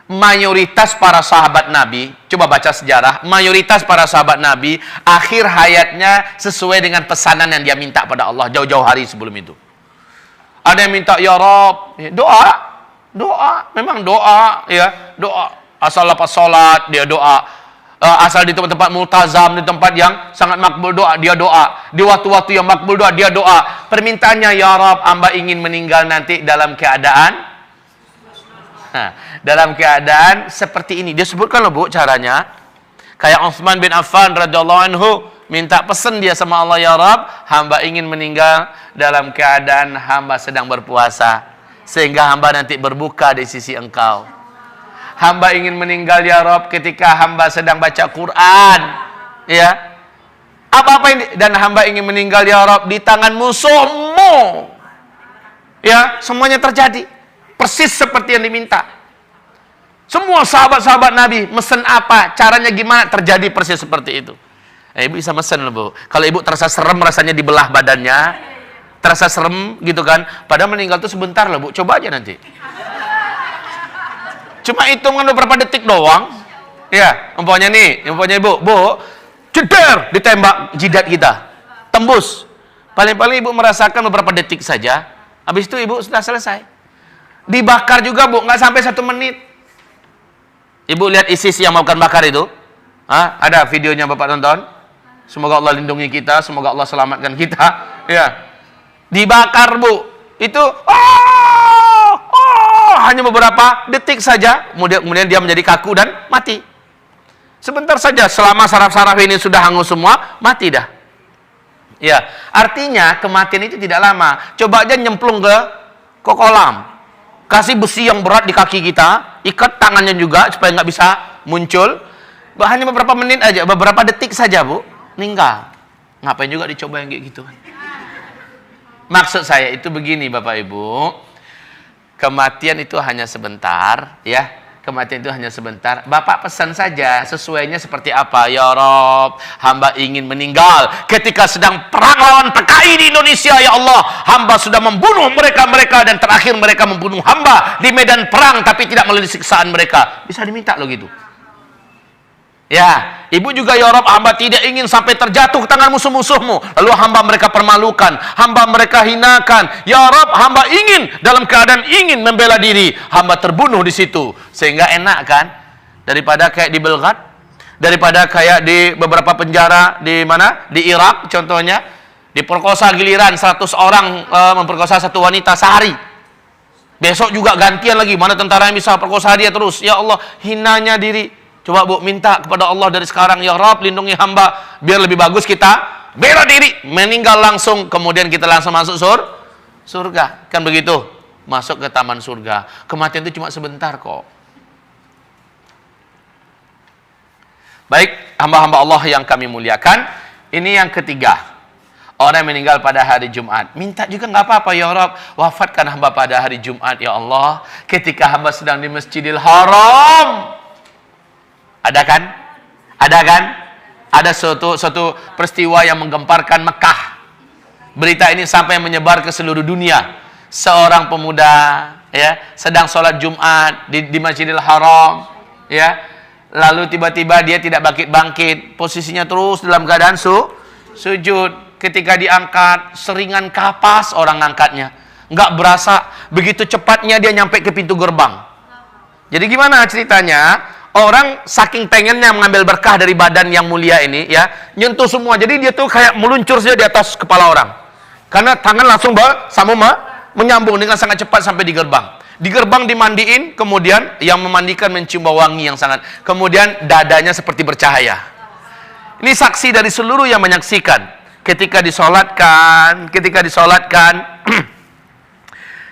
Mayoritas para sahabat Nabi, coba baca sejarah, mayoritas para sahabat Nabi akhir hayatnya sesuai dengan pesanan yang dia minta pada Allah jauh-jauh hari sebelum itu. Ada yang minta, ya Rob, doa, memang doa, ya, doa. Asal lepas sholat dia doa. Asal di tempat-tempat multazam, di tempat yang sangat makbul doa, dia doa. Di waktu-waktu yang makbul doa, dia doa. Permintaannya, ya Rob, hamba ingin meninggal nanti dalam keadaan dalam keadaan seperti ini. Dia sebutkan loh, Bu, caranya. Kayak Utsman bin Affan radhiyallahu anhu minta pesan dia sama Allah, ya Rabb, hamba ingin meninggal dalam keadaan hamba sedang berpuasa, sehingga hamba nanti berbuka di sisi Engkau. Hamba ingin meninggal ya Rabb ketika hamba sedang baca Quran, ya. Apa-apa ini, dan hamba ingin meninggal ya Rabb di tangan musuhmu. Ya, semuanya terjadi persis seperti yang diminta. Semua sahabat-sahabat Nabi mesen apa, caranya gimana, terjadi persis seperti itu. Ibu bisa mesen loh, Bu. Kalau ibu terasa serem rasanya dibelah badannya, terasa serem gitu kan, padahal meninggal tuh sebentar loh, Bu. Coba aja nanti. Cuma hitungan beberapa detik doang. Ya, umpamanya nih, umpamanya ibu, Bu, jeder, ditembak jidat kita, tembus. Paling-paling ibu merasakan beberapa detik saja, habis itu ibu sudah selesai. Dibakar juga, Bu, nggak sampai 1 menit. Ibu lihat ISIS yang melakukan bakar itu, ada videonya Bapak tonton. Semoga Allah lindungi kita, semoga Allah selamatkan kita. Ya, dibakar, Bu, itu hanya beberapa detik saja, kemudian dia menjadi kaku dan mati. Sebentar saja, selama saraf-saraf ini sudah hangus semua, mati dah. Ya, artinya kematian itu tidak lama. Coba aja nyemplung ke kolam. Kasih besi yang berat di kaki kita, ikat tangannya juga supaya nggak bisa muncul. Hanya beberapa menit aja, beberapa detik saja, Bu, meninggal. Ngapain juga dicoba yang kayak gitu kan? Maksud saya itu begini, Bapak Ibu, kematian itu hanya sebentar, ya. Kematian itu hanya sebentar. Bapak pesan saja sesuainya seperti apa. Ya Rabb, hamba ingin meninggal ketika sedang perang lawan PKI di Indonesia. Ya Allah, hamba sudah membunuh mereka dan terakhir mereka membunuh hamba di medan perang, tapi tidak melalui siksaan mereka. Bisa diminta loh gitu. Ya, ibu juga, ya Rabb, hamba tidak ingin sampai terjatuh ke tangan musuh-musuhmu, lalu hamba mereka permalukan, hamba mereka hinakan. Ya Rabb, hamba ingin dalam keadaan ingin membela diri, hamba terbunuh di situ. Sehingga enak kan, daripada kayak di Belgrad, daripada kayak di beberapa penjara di mana, di Irak contohnya, diperkosa giliran 100 orang memperkosa satu wanita sehari. Besok juga gantian lagi, mana tentara yang bisa perkosa dia terus. Ya Allah, hinanya diri. Coba, Bu, minta kepada Allah dari sekarang, ya Rabb, lindungi hamba, biar lebih bagus kita bela diri, meninggal langsung, kemudian kita langsung masuk surga. Kan begitu? Masuk ke taman surga. Kematian itu cuma sebentar kok. Baik, hamba-hamba Allah yang kami muliakan, ini yang ketiga. Orang yang meninggal pada hari Jumat. Minta juga nggak apa-apa, ya Rabb, wafatkan hamba pada hari Jumat, ya Allah, ketika hamba sedang di Masjidil Haram. Ada kan? Ada kan? Ada suatu peristiwa yang menggemparkan Mekah. Berita ini sampai menyebar ke seluruh dunia. Seorang pemuda, ya, sedang sholat Jumat di Masjidil Haram, ya. Lalu tiba-tiba dia tidak bangkit-bangkit, posisinya terus dalam keadaan sujud. Ketika diangkat, seringan kapas orang angkatnya. Nggak berasa, begitu cepatnya dia nyampe ke pintu gerbang. Jadi gimana ceritanya? Orang saking pengennya mengambil berkah dari badan yang mulia ini, ya, nyentuh semua. Jadi dia tuh kayak meluncur saja di atas kepala orang. Karena tangan langsung menyambung dengan sangat cepat sampai di gerbang. Di gerbang dimandiin, kemudian yang memandikan mencium bau wangi yang sangat. Kemudian dadanya seperti bercahaya. Ini saksi dari seluruh yang menyaksikan. Ketika disolatkan,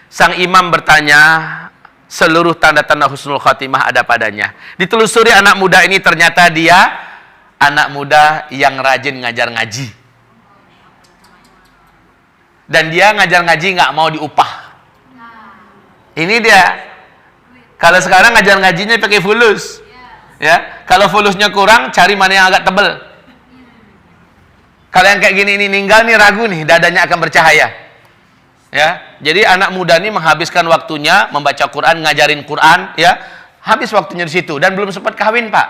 sang imam bertanya, seluruh tanda-tanda husnul khatimah ada padanya. Ditelusuri anak muda ini, ternyata dia anak muda yang rajin ngajar ngaji. Dan dia ngajar ngaji nggak mau diupah. Ini dia. Kalau sekarang ngajar ngajinya pakai fulus. Ya, kalau fulusnya kurang, cari mana yang agak tebel. Kalau yang kayak gini ini ninggal nih, ragu nih, dadanya akan bercahaya. Ya, jadi anak muda ini menghabiskan waktunya membaca Quran, ngajarin Quran, ya, habis waktunya di situ dan belum sempat kawin, Pak,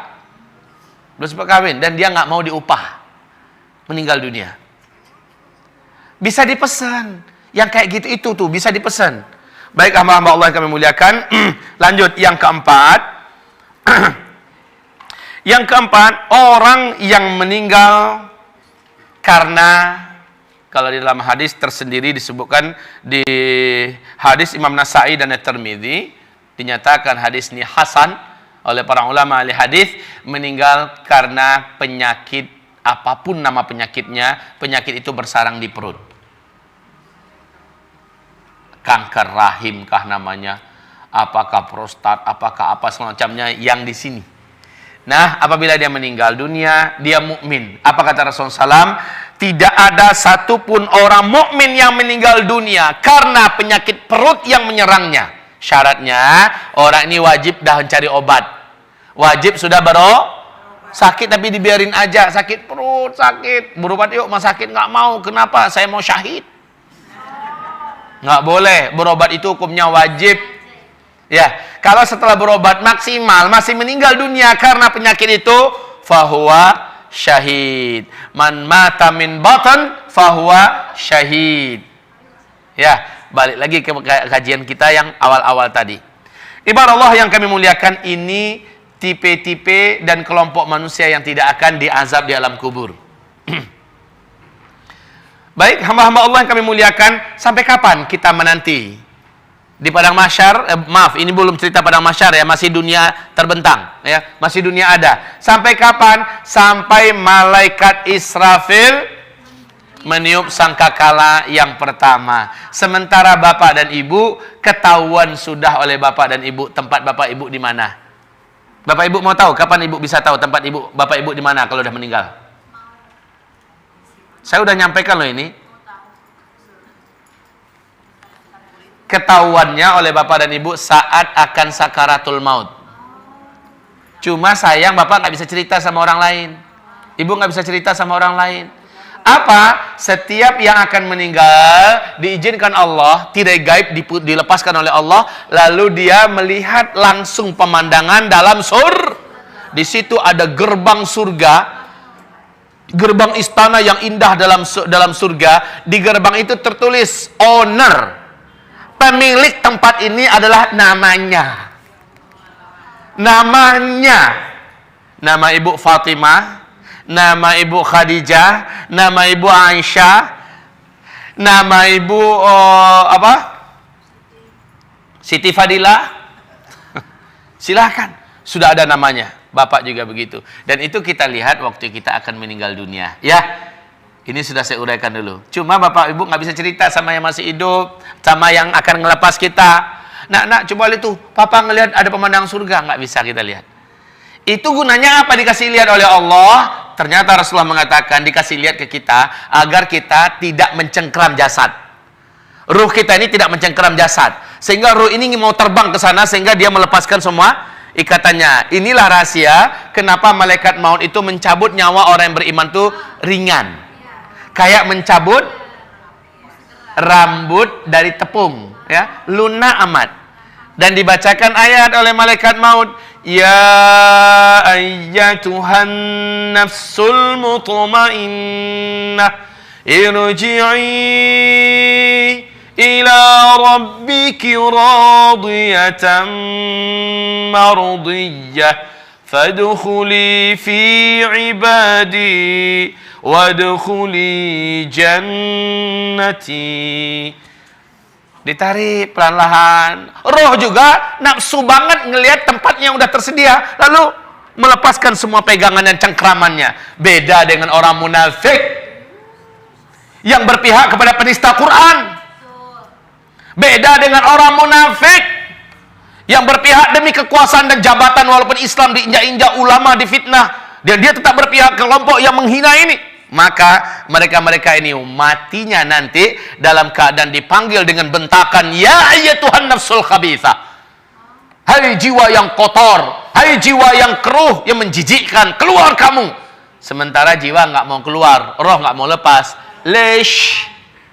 belum sempat kawin, dan dia nggak mau diupah, meninggal dunia. Bisa dipesan, yang kayak gitu itu tuh bisa dipesan. Baik, hamba-hamba Allah yang kami muliakan, lanjut yang keempat. Yang keempat, orang yang meninggal karena, kalau di dalam hadis tersendiri disebutkan di hadis Imam Nasai dan At-Tirmidzi, dinyatakan hadis ini hasan. oleh para ulama ahli hadis, meninggal karena penyakit apapun nama penyakitnya, penyakit itu bersarang di perut. Kanker rahim kah namanya, apakah prostat, apakah apa semacamnya yang di sini. Nah, apabila dia meninggal dunia, dia mukmin. Apa kata Rasulullah SAW? Tidak ada satupun orang mukmin yang meninggal dunia karena penyakit perut yang menyerangnya. Syaratnya, orang ini wajib dah mencari obat. Wajib sudah sakit tapi dibiarin aja. Sakit perut, sakit. Berobat yuk, mas sakit. Nggak mau. Kenapa? Saya mau syahid. Nggak boleh. Berobat itu hukumnya wajib. Ya, kalau setelah berobat maksimal masih meninggal dunia karena penyakit itu, fahuwa syahid. Man mata min batan fahuwa syahid. Ya, balik lagi ke kajian kita yang awal-awal tadi. Ibarat Allah yang kami muliakan, ini tipe-tipe dan kelompok manusia yang tidak akan diazab di alam kubur. Baik, hamba-hamba Allah yang kami muliakan, sampai kapan kita menanti di padang mahsyar? Maaf, ini belum cerita padang mahsyar ya, masih dunia terbentang ya, masih dunia ada. Sampai kapan? Sampai malaikat Israfil meniup sangkakala yang pertama. Sementara bapak dan ibu ketahuan sudah oleh bapak dan ibu tempat bapak ibu di mana. Bapak ibu mau tahu kapan ibu bisa tahu tempat ibu bapak ibu di mana kalau sudah meninggal? Saya udah nyampaikan loh ini. Ketahuannya oleh bapak dan ibu saat akan sakaratul maut. Cuma sayang bapak nggak bisa cerita sama orang lain, ibu nggak bisa cerita sama orang lain. Apa? Setiap yang akan meninggal diizinkan Allah, tirai gaib dilepaskan oleh Allah, lalu dia melihat langsung pemandangan dalam di situ ada gerbang surga, gerbang istana yang indah dalam surga. Di gerbang itu tertulis owner, pemilik tempat ini adalah namanya. Nama Ibu Fatimah, nama Ibu Khadijah, nama Ibu Aisyah, nama Ibu Siti Fadilah. Silahkan, sudah ada namanya. Bapak juga begitu. Dan itu kita lihat waktu kita akan meninggal dunia. Ya, ini sudah saya uraikan dulu. Cuma bapak ibu nggak bisa cerita sama yang masih hidup, sama yang akan ngelepas kita. Nak, coba lihat tuh, papa ngelihat ada pemandangan surga. Nggak bisa kita lihat. Itu gunanya apa dikasih lihat oleh Allah? Ternyata Rasulullah mengatakan dikasih lihat ke kita agar kita tidak mencengkeram jasad. Ruh kita ini tidak mencengkeram jasad. Sehingga ruh ini mau terbang ke sana sehingga dia melepaskan semua ikatannya. Inilah rahasia kenapa malaikat maut itu mencabut nyawa orang yang beriman itu ringan. Kayak mencabut rambut dari tepung, ya, lunak amat. Dan dibacakan ayat oleh malaikat maut, ya ayyatuhan nafsul mutmainnah irji'i ila rabbiki radiyatan mardiyah fadkhuli fi ibadi wadkhuli jannati. Ditarik pelan-pelan. Roh juga nafsu banget ngelihat tempat yang udah tersedia, lalu melepaskan semua pegangan dan cengkramannya. Beda dengan orang munafik yang berpihak kepada penista Quran. Beda dengan orang munafik yang berpihak demi kekuasaan dan jabatan, walaupun Islam diinjak-injak, ulama difitnah, dan dia tetap berpihak ke kelompok yang menghina ini. Maka mereka-mereka ini matinya nanti dalam keadaan dipanggil dengan bentakan, ya ayyatuhan nafsul khabithah, hai jiwa yang kotor, hai jiwa yang keruh, yang menjijikkan, keluar kamu. Sementara jiwa nggak mau keluar, roh nggak mau lepas. Lish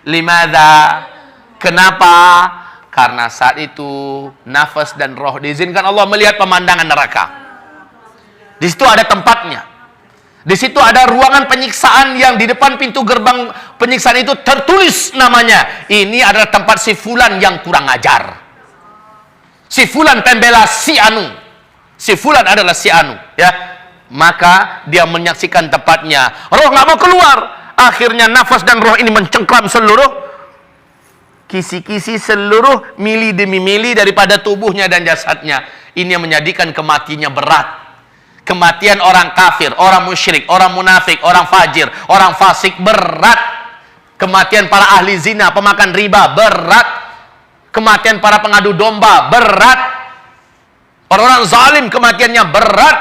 limadha, kenapa? Karena saat itu nafas dan roh diizinkan Allah melihat pemandangan neraka. Di situ ada tempatnya. Di situ ada ruangan penyiksaan yang di depan pintu gerbang penyiksaan itu tertulis namanya. Ini adalah tempat si fulan yang kurang ajar. Si fulan pembela si anu. Si fulan adalah si anu, ya. Maka dia menyaksikan tempatnya. Roh nggak mau keluar. Akhirnya nafas dan roh ini mencengkram seluruh kisi-kisi, seluruh mili demi mili daripada tubuhnya dan jasadnya. Ini yang menjadikan kematiannya berat. Kematian orang kafir, orang musyrik, orang munafik, orang fajir, orang fasik berat. Kematian para ahli zina, pemakan riba berat. Kematian para pengadu domba berat. Orang-orang zalim kematiannya berat.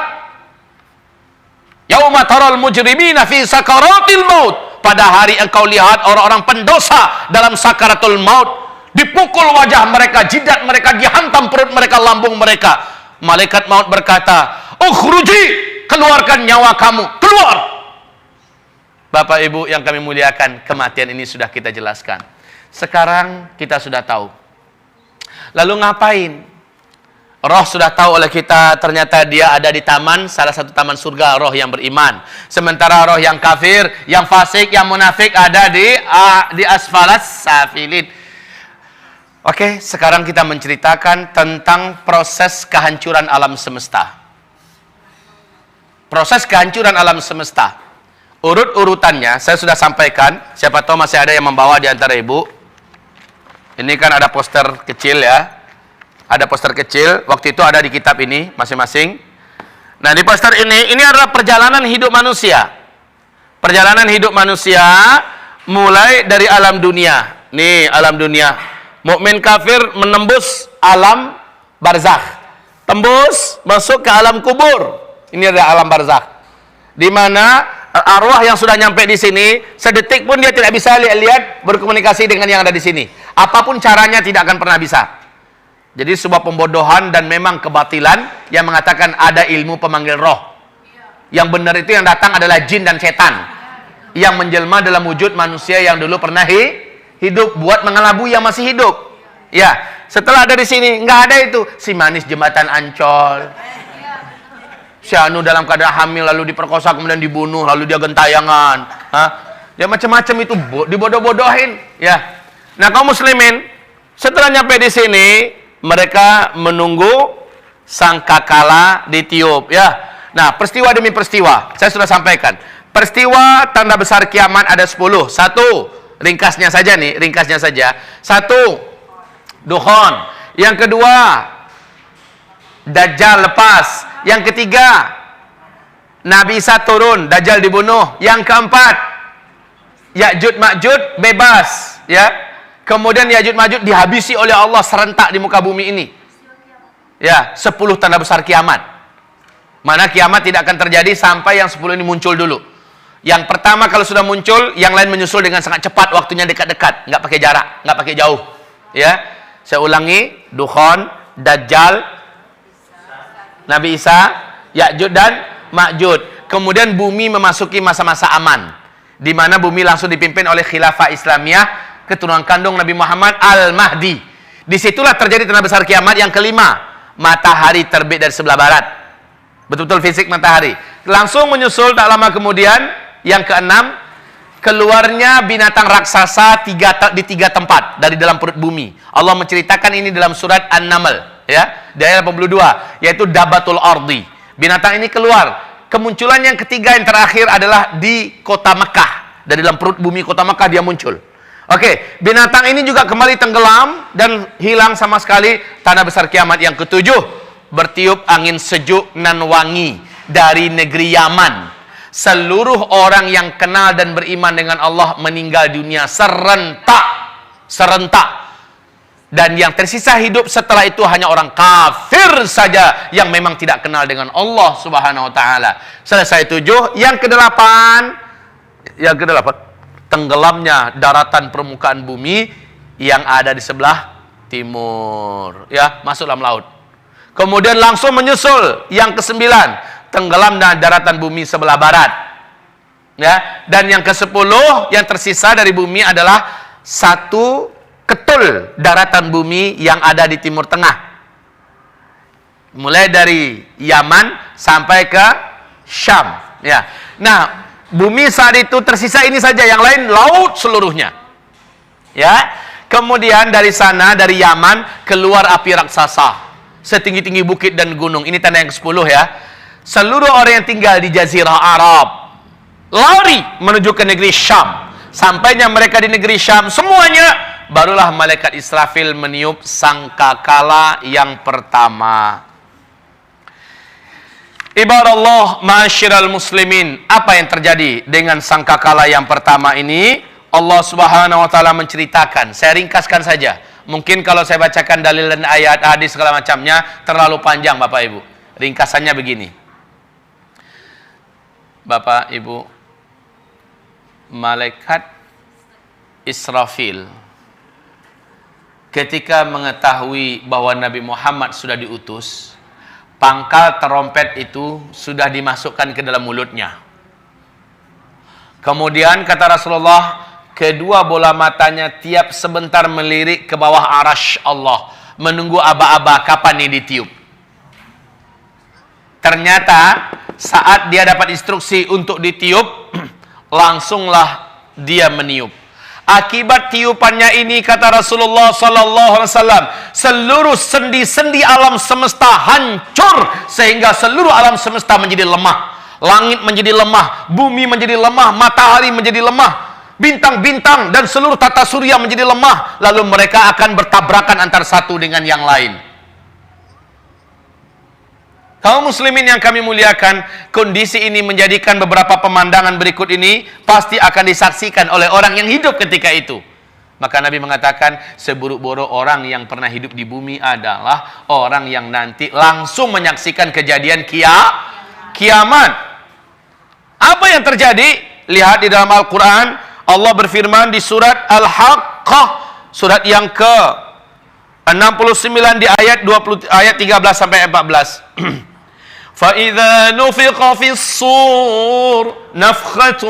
Yauma taral mujrimina fi sakaratil maut. Pada hari engkau lihat orang-orang pendosa dalam sakaratul maut, dipukul wajah mereka, jidat mereka, dihantam perut mereka, lambung mereka. Malaikat maut berkata, "Ukhruji, keluarkan nyawa kamu, keluar." Bapak Ibu yang kami muliakan, kematian ini sudah kita jelaskan. Sekarang kita sudah tahu. Lalu ngapain? Roh sudah tahu oleh kita, ternyata dia ada di taman, salah satu taman surga, roh yang beriman. Sementara roh yang kafir, yang fasik, yang munafik ada di asfalas safilin. Oke, sekarang kita menceritakan tentang proses kehancuran alam semesta. Proses kehancuran alam semesta. Urut-urutannya saya sudah sampaikan. Siapa tahu masih ada yang membawa di antara ibu. Ini kan ada poster kecil ya. Ada poster kecil, waktu itu ada di kitab ini masing-masing. Nah, di poster ini adalah perjalanan hidup manusia. Perjalanan hidup manusia mulai dari alam dunia. Nih, alam dunia. Mukmin kafir menembus alam barzakh. Tembus masuk ke alam kubur. Ini adalah alam barzakh. Di mana arwah yang sudah nyampe di sini, sedetik pun dia tidak bisa lihat berkomunikasi dengan yang ada di sini. Apapun caranya tidak akan pernah bisa. Jadi sebuah pembodohan dan memang kebatilan yang mengatakan ada ilmu pemanggil roh. Yang benar itu yang datang adalah jin dan setan. Yang menjelma dalam wujud manusia yang dulu pernah hidup buat mengelabui yang masih hidup. Ya, setelah ada di sini nggak ada itu si manis jembatan Ancol. Si anu dalam keadaan hamil lalu diperkosa kemudian dibunuh lalu dia gentayangan. Dia macam-macam itu dibodoh-bodohin. Ya. Nah, kaum muslimin setelah nyampe di sini mereka menunggu sangkakala ditiup ya. Nah, peristiwa demi peristiwa saya sudah sampaikan. Peristiwa tanda besar kiamat ada 10. Satu, ringkasnya saja nih, ringkasnya saja. Satu, dukhon. Yang kedua, Dajjal lepas. Yang ketiga, Nabi Isa turun, Dajjal dibunuh. Yang keempat, Ya'juj Ma'juj bebas ya. Kemudian Ya'juj Ma'juj dihabisi oleh Allah serentak di muka bumi ini. Ya, 10 tanda besar kiamat. Mana kiamat tidak akan terjadi sampai yang 10 ini muncul dulu. Yang pertama kalau sudah muncul, yang lain menyusul dengan sangat cepat, waktunya dekat-dekat, nggak pakai jarak, nggak pakai jauh. Ya, saya ulangi, Dukhon, Dajjal, Nabi Isa, Ya'juj dan Ma'juj. Kemudian bumi memasuki masa-masa aman, di mana bumi langsung dipimpin oleh khilafah Islamiyah, keturunan kandung Nabi Muhammad Al-Mahdi. Disitulah terjadi tanda besar kiamat yang kelima. Matahari terbit dari sebelah barat. Betul-betul fisik matahari. Langsung menyusul tak lama kemudian yang keenam, keluarnya binatang raksasa di tiga tempat dari dalam perut bumi. Allah menceritakan ini dalam surat An-Naml ya, di ayat 82, yaitu Dabatul Ardi. Binatang ini keluar. Kemunculan yang ketiga yang terakhir adalah di kota Mekah. Dari dalam perut bumi kota Mekah dia muncul. Oke, binatang ini juga kembali tenggelam dan hilang sama sekali. Tanda besar kiamat yang ketujuh, bertiup angin sejuk nan wangi dari negeri Yaman. Seluruh orang yang kenal dan beriman dengan Allah meninggal dunia serentak. Dan yang tersisa hidup setelah itu hanya orang kafir saja yang memang tidak kenal dengan Allah Subhanahu wa taala. Selesai 7, yang kedelapan, tenggelamnya daratan permukaan bumi yang ada di sebelah timur ya, masuk dalam laut. Kemudian langsung menyusul yang ke-9, tenggelamnya daratan bumi sebelah barat ya. Dan yang ke-10 yang tersisa dari bumi adalah satu ketul daratan bumi yang ada di timur tengah, mulai dari Yaman sampai ke Syam ya. Nah, bumi saat itu tersisa ini saja, yang lain laut seluruhnya. Ya. Kemudian dari sana, dari Yaman keluar api raksasa setinggi-tinggi bukit dan gunung. Ini tanda yang ke-10 ya. Seluruh orang yang tinggal di jazirah Arab lari menuju ke negeri Syam. Sampainya mereka di negeri Syam, semuanya barulah malaikat Israfil meniup sangkakala yang pertama. Ibarat ma'asyiral muslimin, apa yang terjadi dengan sangkakala yang pertama ini? Allah Subhanahu wa taala menceritakan, saya ringkaskan saja. Mungkin kalau saya bacakan dalil dan ayat, hadis segala macamnya terlalu panjang Bapak Ibu. Ringkasannya begini. Bapak Ibu, malaikat Israfil ketika mengetahui bahwa Nabi Muhammad sudah diutus, pangkal terompet itu sudah dimasukkan ke dalam mulutnya. Kemudian kata Rasulullah, kedua bola matanya tiap sebentar melirik ke bawah arasy Allah, menunggu aba-aba kapan ini ditiup. Ternyata saat dia dapat instruksi untuk ditiup, langsunglah dia meniup. Akibat tiupannya ini, kata Rasulullah sallallahu alaihi wasallam, seluruh sendi-sendi alam semesta hancur sehingga seluruh alam semesta menjadi lemah. Langit menjadi lemah, bumi menjadi lemah, matahari menjadi lemah, bintang-bintang dan seluruh tata surya menjadi lemah. Lalu mereka akan bertabrakan antara satu dengan yang lain. Kaum muslimin yang kami muliakan, kondisi ini menjadikan beberapa pemandangan berikut ini pasti akan disaksikan oleh orang yang hidup ketika itu. Maka Nabi mengatakan, seburuk-buruk orang yang pernah hidup di bumi adalah orang yang nanti langsung menyaksikan kejadian kiamat. Apa yang terjadi? Lihat di dalam Al-Quran, Allah berfirman di surat Al-Haqqah, surat yang ke 69 di ayat 13 sampai 14. فَإِذَا نُفِخَ فِي الصُّورِ نَفْخَةٌ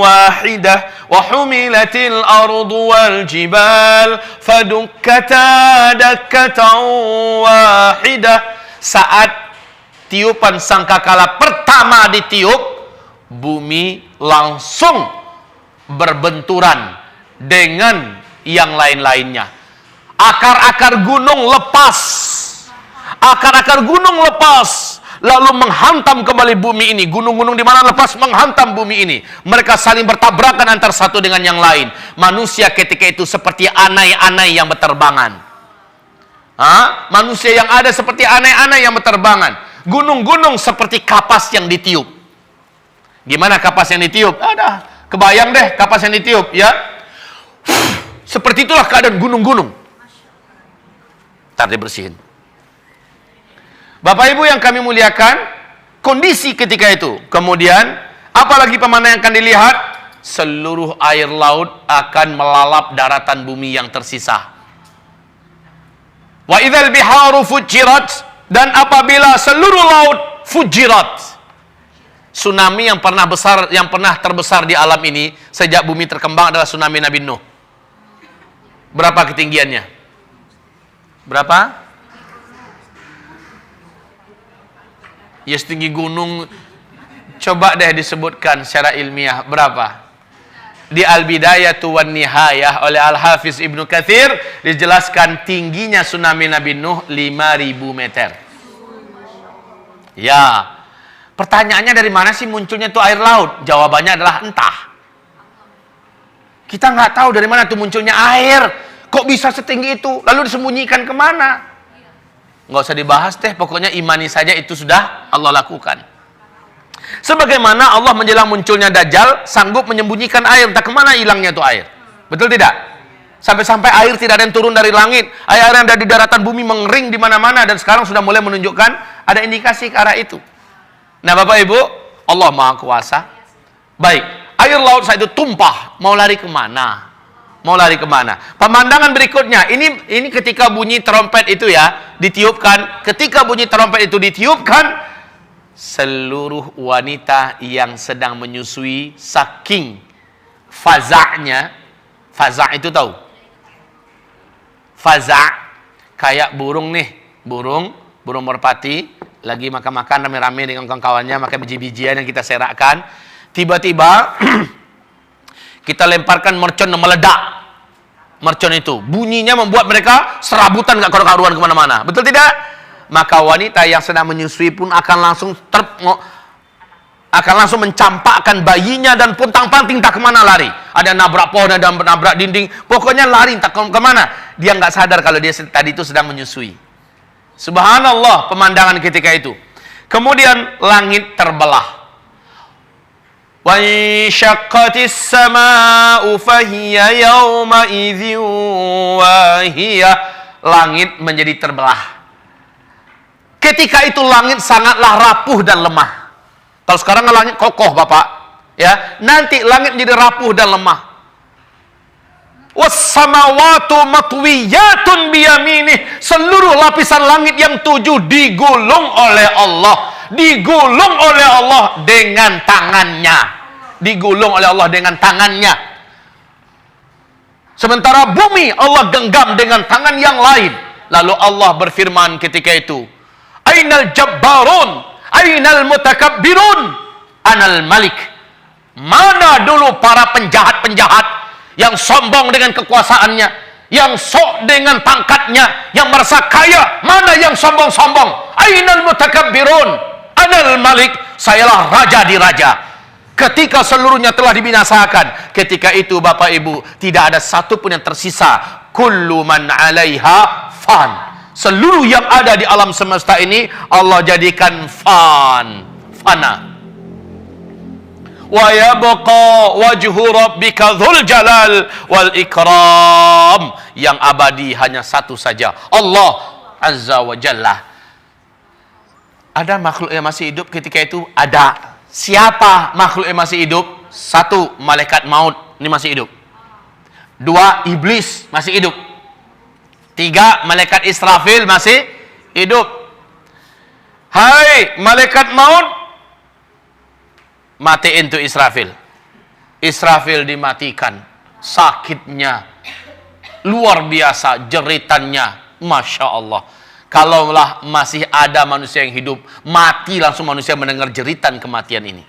وَاحِدَةٌ وَحُمِلَتِ الْأَرْضُ وَالْجِبَالُ فَدُكَّتَا دَكَّةً وَاحِدَةً. Saat tiupan sangkakala pertama ditiup, bumi langsung berbenturan dengan yang lain-lainnya. Akar-akar gunung lepas. Akar-akar gunung lepas, lalu menghantam kembali bumi ini. Gunung-gunung di mana lepas menghantam bumi ini. Mereka saling bertabrakan antara satu dengan yang lain. Manusia ketika itu seperti anai-anai yang berterbangan. Manusia yang ada seperti anai-anai yang berterbangan. Gunung-gunung seperti kapas yang ditiup. Gimana kapas yang ditiup? Ada, kebayang deh kapas yang ditiup, ya. Seperti itulah keadaan gunung-gunung. Ntar dibersihin. Bapak Ibu yang kami muliakan, kondisi ketika itu. Kemudian, apalagi pemandangan yang akan dilihat? Seluruh air laut akan melalap daratan bumi yang tersisa. Wa idzal biharu fujirat, dan apabila seluruh laut fujirat. Tsunami yang pernah terbesar di alam ini sejak bumi terkembang adalah tsunami Nabi Nuh. Berapa ketinggiannya? Berapa? Ya setinggi gunung. Coba deh disebutkan secara ilmiah berapa? Di Al-Bidayah wan Nihayah oleh Al-Hafiz Ibnu Katsir dijelaskan tingginya tsunami Nabi Nuh 5.000 meter. Ya. Pertanyaannya dari mana sih munculnya itu air laut? Jawabannya adalah entah. Kita nggak tahu dari mana tuh munculnya air. Kok bisa setinggi itu? Lalu disembunyikan kemana? Nggak usah dibahas deh, pokoknya imani saja itu sudah Allah lakukan. Sebagaimana Allah menjelang munculnya Dajjal sanggup menyembunyikan air, entah kemana hilangnya itu air. Betul tidak? Sampai-sampai air tidak ada yang turun dari langit, air yang ada di daratan bumi mengering di mana-mana, dan sekarang sudah mulai menunjukkan ada indikasi ke arah itu. Nah Bapak Ibu, Allah Maha Kuasa. Baik, air laut saat itu tumpah, mau lari kemana? Mau lari kemana? Pemandangan berikutnya, ini ketika bunyi trompet itu ya, ditiupkan. Ketika bunyi trompet itu ditiupkan, seluruh wanita yang sedang menyusui saking faza'nya. Faza' itu tahu? Faza' kayak burung nih, burung merpati lagi makan-makan rame-rame dengan kawan-kawannya, makan biji-bijian yang kita serakkan. Tiba-tiba kita lemparkan mercon yang meledak. Mercon itu bunyinya membuat mereka serabutan gak karu-karuan kemana-mana. Betul tidak? Maka wanita yang sedang menyusui pun akan langsung mencampakkan bayinya dan pontang-panting tak kemana lari. Ada nabrak pohon, ada nabrak dinding, pokoknya lari tak kemana. Dia nggak sadar kalau dia tadi itu sedang menyusui. Subhanallah pemandangan ketika itu. Kemudian langit terbelah. Wa insyaqqatis samaa'u fahiya yawma idzin wahiyah. Langit menjadi terbelah. Ketika itu langit sangatlah rapuh dan lemah. Kalau sekarang langit kokoh, Bapak, ya. Nanti langit menjadi rapuh dan lemah. Was-samawatu matwiyatun biyaminih. Seluruh lapisan langit yang 7 digulung oleh Allah. Digulung oleh Allah dengan tangannya. Digulung oleh Allah dengan tangannya. Sementara bumi Allah genggam dengan tangan yang lain. Lalu Allah berfirman ketika itu, Ainal jabbarun, ainal mutakabbirun, anal malik. Mana dulu para penjahat-penjahat yang sombong dengan kekuasaannya, yang sok dengan pangkatnya, yang merasa kaya? Mana yang sombong-sombong? Ainal mutakabbirun, anal malik. Sayalah raja di raja. Ketika seluruhnya telah dibinasakan, ketika itu Bapak Ibu, tidak ada satupun yang tersisa. Kullu man 'alaiha fan. Seluruh yang ada di alam semesta ini Allah jadikan fana. Wa yabqa wajhu rabbika dzul jalal wal ikram. Yang abadi hanya satu saja, Allah Azza wa Jalla. Ada makhluk yang masih hidup ketika itu? Ada. Siapa makhluk yang masih hidup? 1, malaikat maut, ini masih hidup. 2, iblis masih hidup. 3, malaikat Israfil masih hidup. Hai malaikat maut, matiin tuh Israfil. Israfil dimatikan. Sakitnya luar biasa, jeritannya, Masya Allah. Kalaulah masih ada manusia yang hidup, mati langsung manusia mendengar jeritan kematian ini.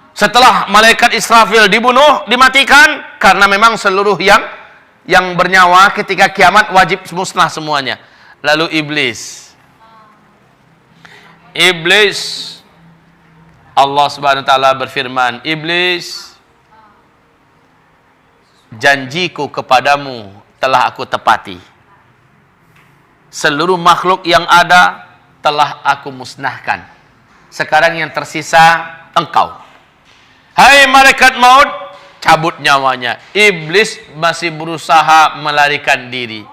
Setelah malaikat Israfil dibunuh, dimatikan, karena memang seluruh yang bernyawa ketika kiamat wajib musnah semuanya. Lalu iblis, Allah Subhanahu wa taala berfirman, iblis, janjiku kepadamu telah aku tepati. Seluruh makhluk yang ada telah aku musnahkan. Sekarang yang tersisa engkau. Hai malaikat maut, cabut nyawanya. Iblis masih berusaha melarikan diri.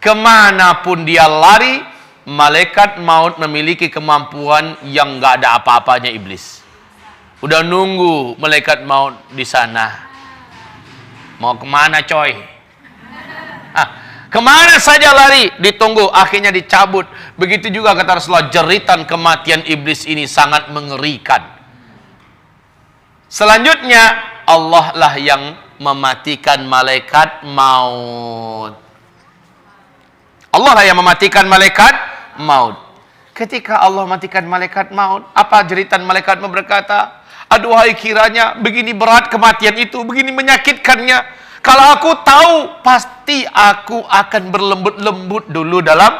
Kemanapun dia lari, malaikat maut memiliki kemampuan yang gak ada apa-apanya iblis. Udah nunggu malaikat maut di sana. Mau kemana coy? Kemana saja lari, ditunggu, akhirnya dicabut. Begitu juga kata Rasulullah, jeritan kematian iblis ini sangat mengerikan. Selanjutnya, Allah lah yang mematikan malaikat maut. Allah lah yang mematikan malaikat maut. Ketika Allah matikan malaikat maut, apa jeritan malaikat maut berkata, aduhai kiranya begini berat kematian itu, begini menyakitkannya. Kalau aku tahu, pasti aku akan berlembut-lembut dulu dalam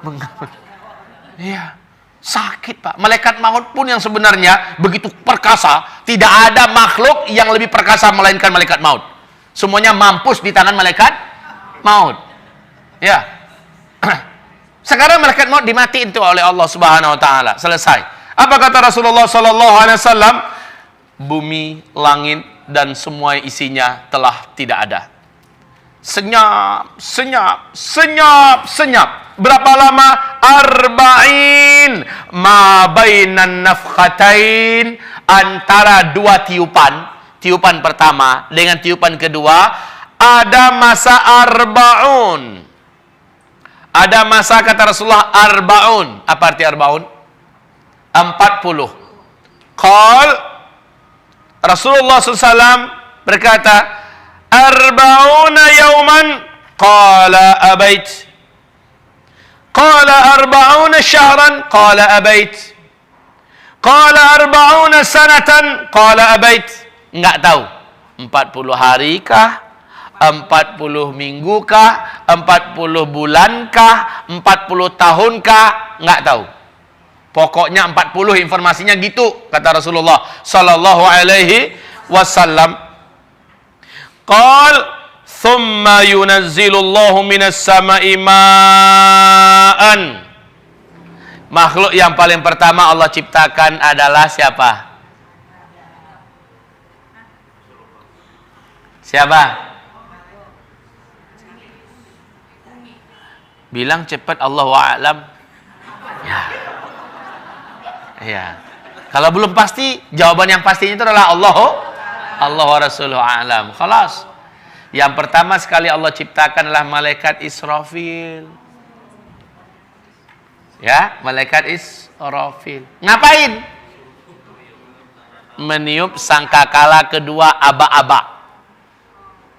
mengambil. Iya, sakit Pak. Malaikat maut pun yang sebenarnya begitu perkasa, tidak ada makhluk yang lebih perkasa melainkan malaikat maut. Semuanya mampus di tangan malaikat maut. Ya. Sekarang malaikat maut dimatiin tuh oleh Allah Subhanahu wa taala. Selesai. Apa kata Rasulullah sallallahu alaihi wasallam? Bumi, langit dan semua isinya telah tidak ada. Senyap, senyap, senyap, senyap. Berapa lama? Arba'in ma bainan nafkhatain, antara dua tiupan. Tiupan pertama dengan tiupan kedua ada masa arba'un. Ada masa, kata Rasulullah, arba'un. Apa arti arba'un? 40. Qal Rasulullah SAW berkata, arba'una yauman. Qala abait. Qala arba'una syahran. Qala abait. Qala arba'una sanatan. Qala abait. Enggak tahu. 40 hari kah? 40 minggu kah? 40 bulan kah? 40 tahun kah? Enggak tahu. Pokoknya 40, informasinya gitu kata Rasulullah sallallahu alaihi wasallam. Qal thumma yunazzilullahu minas sama'i ma'an Makhluk yang paling pertama Allah ciptakan adalah siapa? Siapa? Bilang cepat, Allahu a'lam. Ya. Ya. Kalau belum pasti, jawaban yang pastinya itu adalah Allah wa rasuluhu a'lam. Khalas. Yang pertama sekali Allah ciptakan adalah malaikat Israfil. Ya, malaikat Israfil. Ngapain? Meniup sangkakala kedua aba-aba.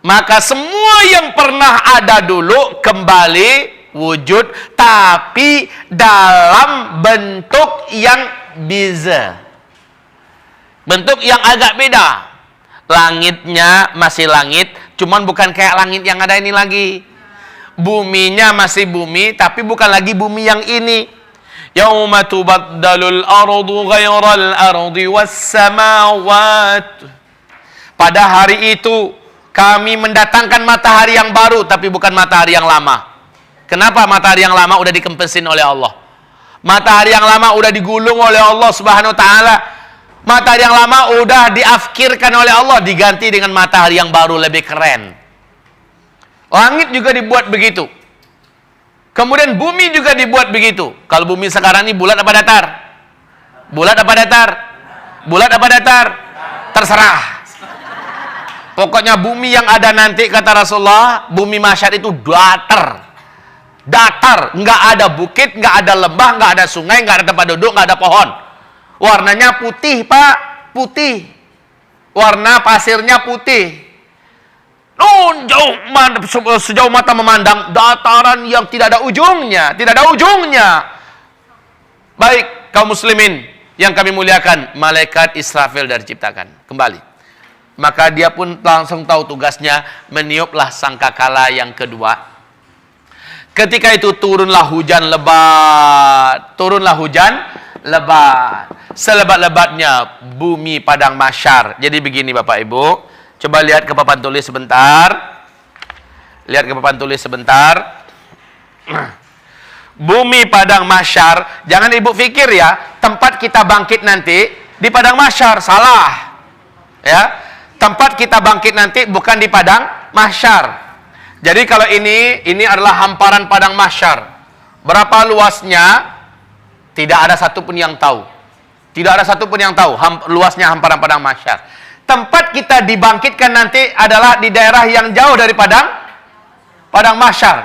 Maka semua yang pernah ada dulu kembali wujud, tapi dalam bentuk yang beza. Bentuk yang agak beda. Langitnya masih langit, cuman bukan kayak langit yang ada ini lagi. Buminya masih bumi, tapi bukan lagi bumi yang ini. Yauma tubaddalul ardu ghairal ardi was samawat. Pada hari itu kami mendatangkan matahari yang baru, tapi bukan matahari yang lama. Kenapa matahari yang lama udah dikempesin oleh Allah? Matahari yang lama udah digulung oleh Allah Subhanahu wa taala. Matahari yang lama udah diafkirkan oleh Allah, diganti dengan matahari yang baru lebih keren. Langit juga dibuat begitu. Kemudian bumi juga dibuat begitu. Kalau bumi sekarang ini bulat apa datar? Bulat apa datar? Bulat apa datar? Terserah. Pokoknya bumi yang ada nanti, kata Rasulullah, bumi mahsyar itu datar. Datar, nggak ada bukit, nggak ada lembah, nggak ada sungai, nggak ada tempat duduk, nggak ada pohon. Warnanya putih, Pak, putih. Warna pasirnya putih. Sejauh mata memandang, dataran yang tidak ada ujungnya, tidak ada ujungnya. Baik, kaum muslimin yang kami muliakan, malaikat Israfil dari diciptakan kembali. Maka dia pun langsung tahu tugasnya, meniuplah sangkakala yang kedua. Ketika itu turunlah hujan lebat, selebat-lebatnya bumi padang mahsyar. Jadi begini Bapak Ibu, coba lihat ke papan tulis sebentar. Lihat ke papan tulis sebentar. Bumi padang mahsyar, jangan Ibu pikir ya, tempat kita bangkit nanti di padang mahsyar, salah. Ya, tempat kita bangkit nanti bukan di padang mahsyar. Jadi kalau ini adalah hamparan padang mahsyar. Berapa luasnya? Tidak ada satupun yang tahu. Tidak ada satupun yang tahu luasnya hamparan padang mahsyar. Tempat kita dibangkitkan nanti adalah di daerah yang jauh dari padang mahsyar.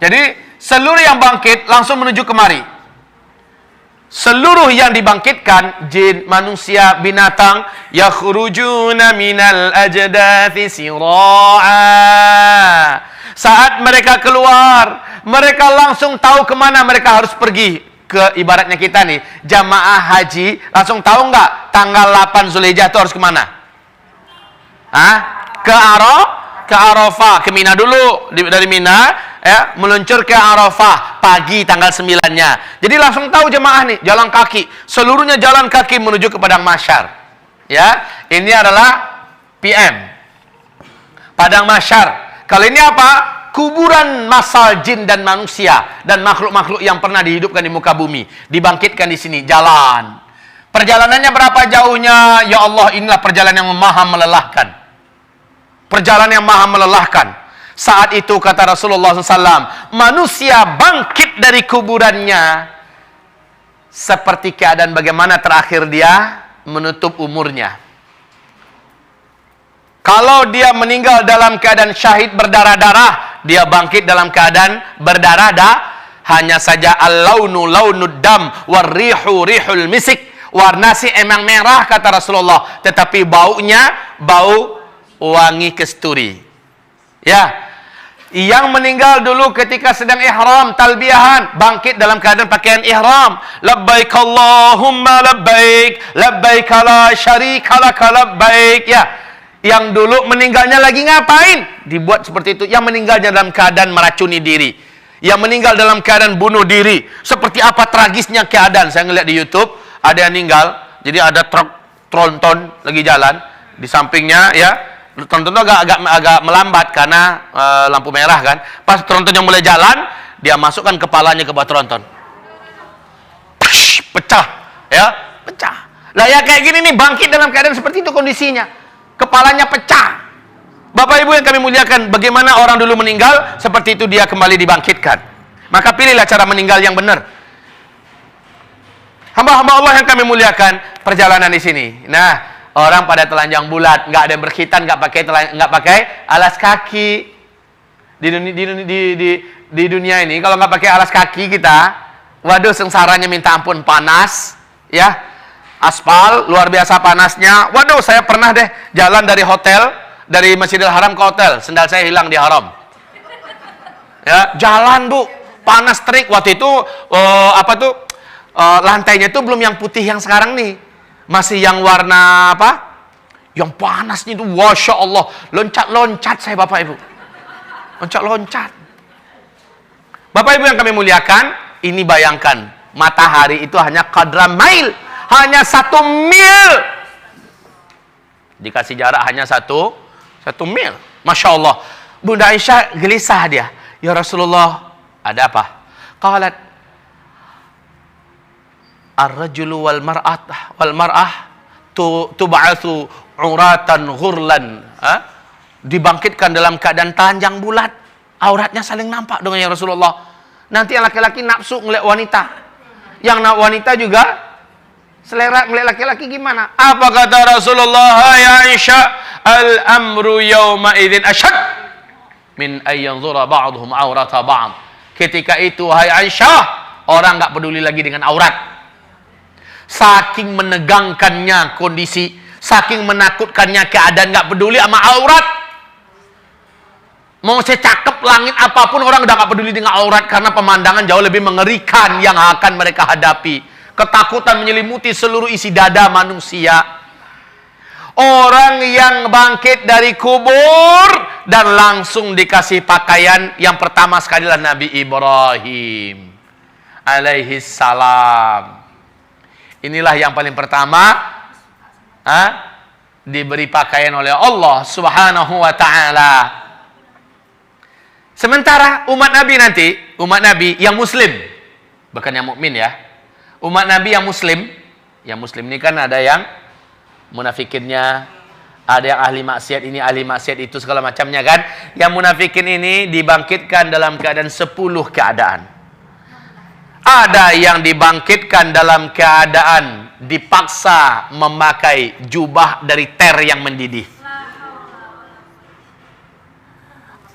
Jadi seluruh yang bangkit langsung menuju kemari. Seluruh yang dibangkitkan, jin, manusia, binatang, yakhrujuna minal ajdathi sira'a. Saat mereka keluar, mereka langsung tahu kemana mereka harus pergi. Ke ibaratnya kita nih, jamaah haji, langsung tahu nggak tanggal 8 Zulhijjah itu harus kemana? Hah? Ke Arafah, ke Mina dulu, dari Mina ya, meluncur ke Arafah pagi tanggal 9-nya. Jadi langsung tahu jemaah nih, jalan kaki, seluruhnya jalan kaki menuju ke padang mahsyar. Ya, ini adalah PM. Padang mahsyar. Kalau ini apa? Kuburan massal jin dan manusia dan makhluk-makhluk yang pernah dihidupkan di muka bumi, dibangkitkan di sini, jalan. Perjalanannya berapa jauhnya? Ya Allah, inilah perjalanan yang maha melelahkan. Perjalanan yang maha melelahkan. Saat itu kata Rasulullah SAW, manusia bangkit dari kuburannya seperti keadaan bagaimana terakhir dia menutup umurnya. Kalau dia meninggal dalam keadaan syahid berdarah-darah, dia bangkit dalam keadaan berdarah-darah. Hanya saja al-launu launud dam war-rihu rihul misik. Warna sih emang merah kata Rasulullah, tetapi baunya bau wangi kesturi. Ya. Yang meninggal dulu ketika sedang ihram talbiyahan, bangkit dalam keadaan pakaian ihram. Labbaik Allahumma labbaik, labbaik la syarika laka labbaik. Ya. Yang dulu meninggalnya lagi ngapain? Dibuat seperti itu. Yang meninggalnya dalam keadaan meracuni diri. Yang meninggal dalam keadaan bunuh diri. Seperti apa tragisnya keadaan. Saya ngeliat di YouTube, ada yang meninggal. Jadi ada truk tronton lagi jalan. Di sampingnya ya, tronton itu agak melambat karena lampu merah kan. Pas trontonnya mulai jalan, dia masukkan kepalanya ke bawah tronton. pecah, ya, pecah. Lah ya kayak gini nih, bangkit dalam keadaan seperti itu kondisinya. Kepalanya pecah. Bapak Ibu yang kami muliakan, bagaimana orang dulu meninggal, seperti itu dia kembali dibangkitkan. Maka pilihlah cara meninggal yang benar. Hamba-hamba Allah yang kami muliakan, perjalanan di sini. Nah, orang pada telanjang bulat, nggak ada yang berkhitan, nggak pakai alas kaki. Di dunia ini, kalau nggak pakai alas kaki kita, waduh sengsaranya minta ampun, panas, ya. Aspal luar biasa panasnya. Waduh, saya pernah deh jalan dari hotel, dari Masjidil Haram ke hotel, sendal saya hilang di Haram. Ya, jalan Bu, panas terik. Waktu itu lantainya itu belum yang putih yang sekarang nih, masih yang warna apa? Yang panasnya itu, masya Allah, loncat-loncat saya Bapak Ibu, loncat-loncat. Bapak Ibu yang kami muliakan, ini bayangkan matahari itu hanya qadra mail, hanya 1 mil. Dikasih jarak hanya 1 mil. Masya Allah. Bunda Aisyah gelisah dia. Ya Rasulullah, ada apa? Qalat, ar-rajulu wal mar'ah tub'atsu uratan ghurlan. Dibangkitkan dalam keadaan telanjang bulat. Auratnya saling nampak dengan ya Rasulullah. Nanti yang laki-laki nafsu ngeliat wanita. Yang wanita juga selera ngeliat laki-laki gimana? Apa kata Rasulullah? Ya Aisyah, al-amru yawma idzin asyad min ayyanzura ba'dhum aurata ba'd. Ketika itu, hai Aisyah, orang nggak peduli lagi dengan aurat. Saking menegangkannya kondisi, saking menakutkannya keadaan, nggak peduli sama aurat. Mau secakep langit apapun, orang udah nggak peduli dengan aurat, karena pemandangan jauh lebih mengerikan yang akan mereka hadapi. Ketakutan menyelimuti seluruh isi dada manusia. Orang yang bangkit dari kubur dan langsung dikasih pakaian, yang pertama sekali adalah Nabi Ibrahim alaihi salam. Inilah yang paling pertama diberi pakaian oleh Allah Subhanahu wa ta'ala. Sementara umat Nabi nanti, umat Nabi yang muslim, bukan yang mukmin ya. Umat Nabi yang muslim ini kan ada yang munafikinnya, ada yang ahli maksiat ini, ahli maksiat itu, segala macamnya kan. Yang munafikin ini dibangkitkan dalam keadaan 10 keadaan. Ada yang dibangkitkan dalam keadaan dipaksa memakai jubah dari ter yang mendidih.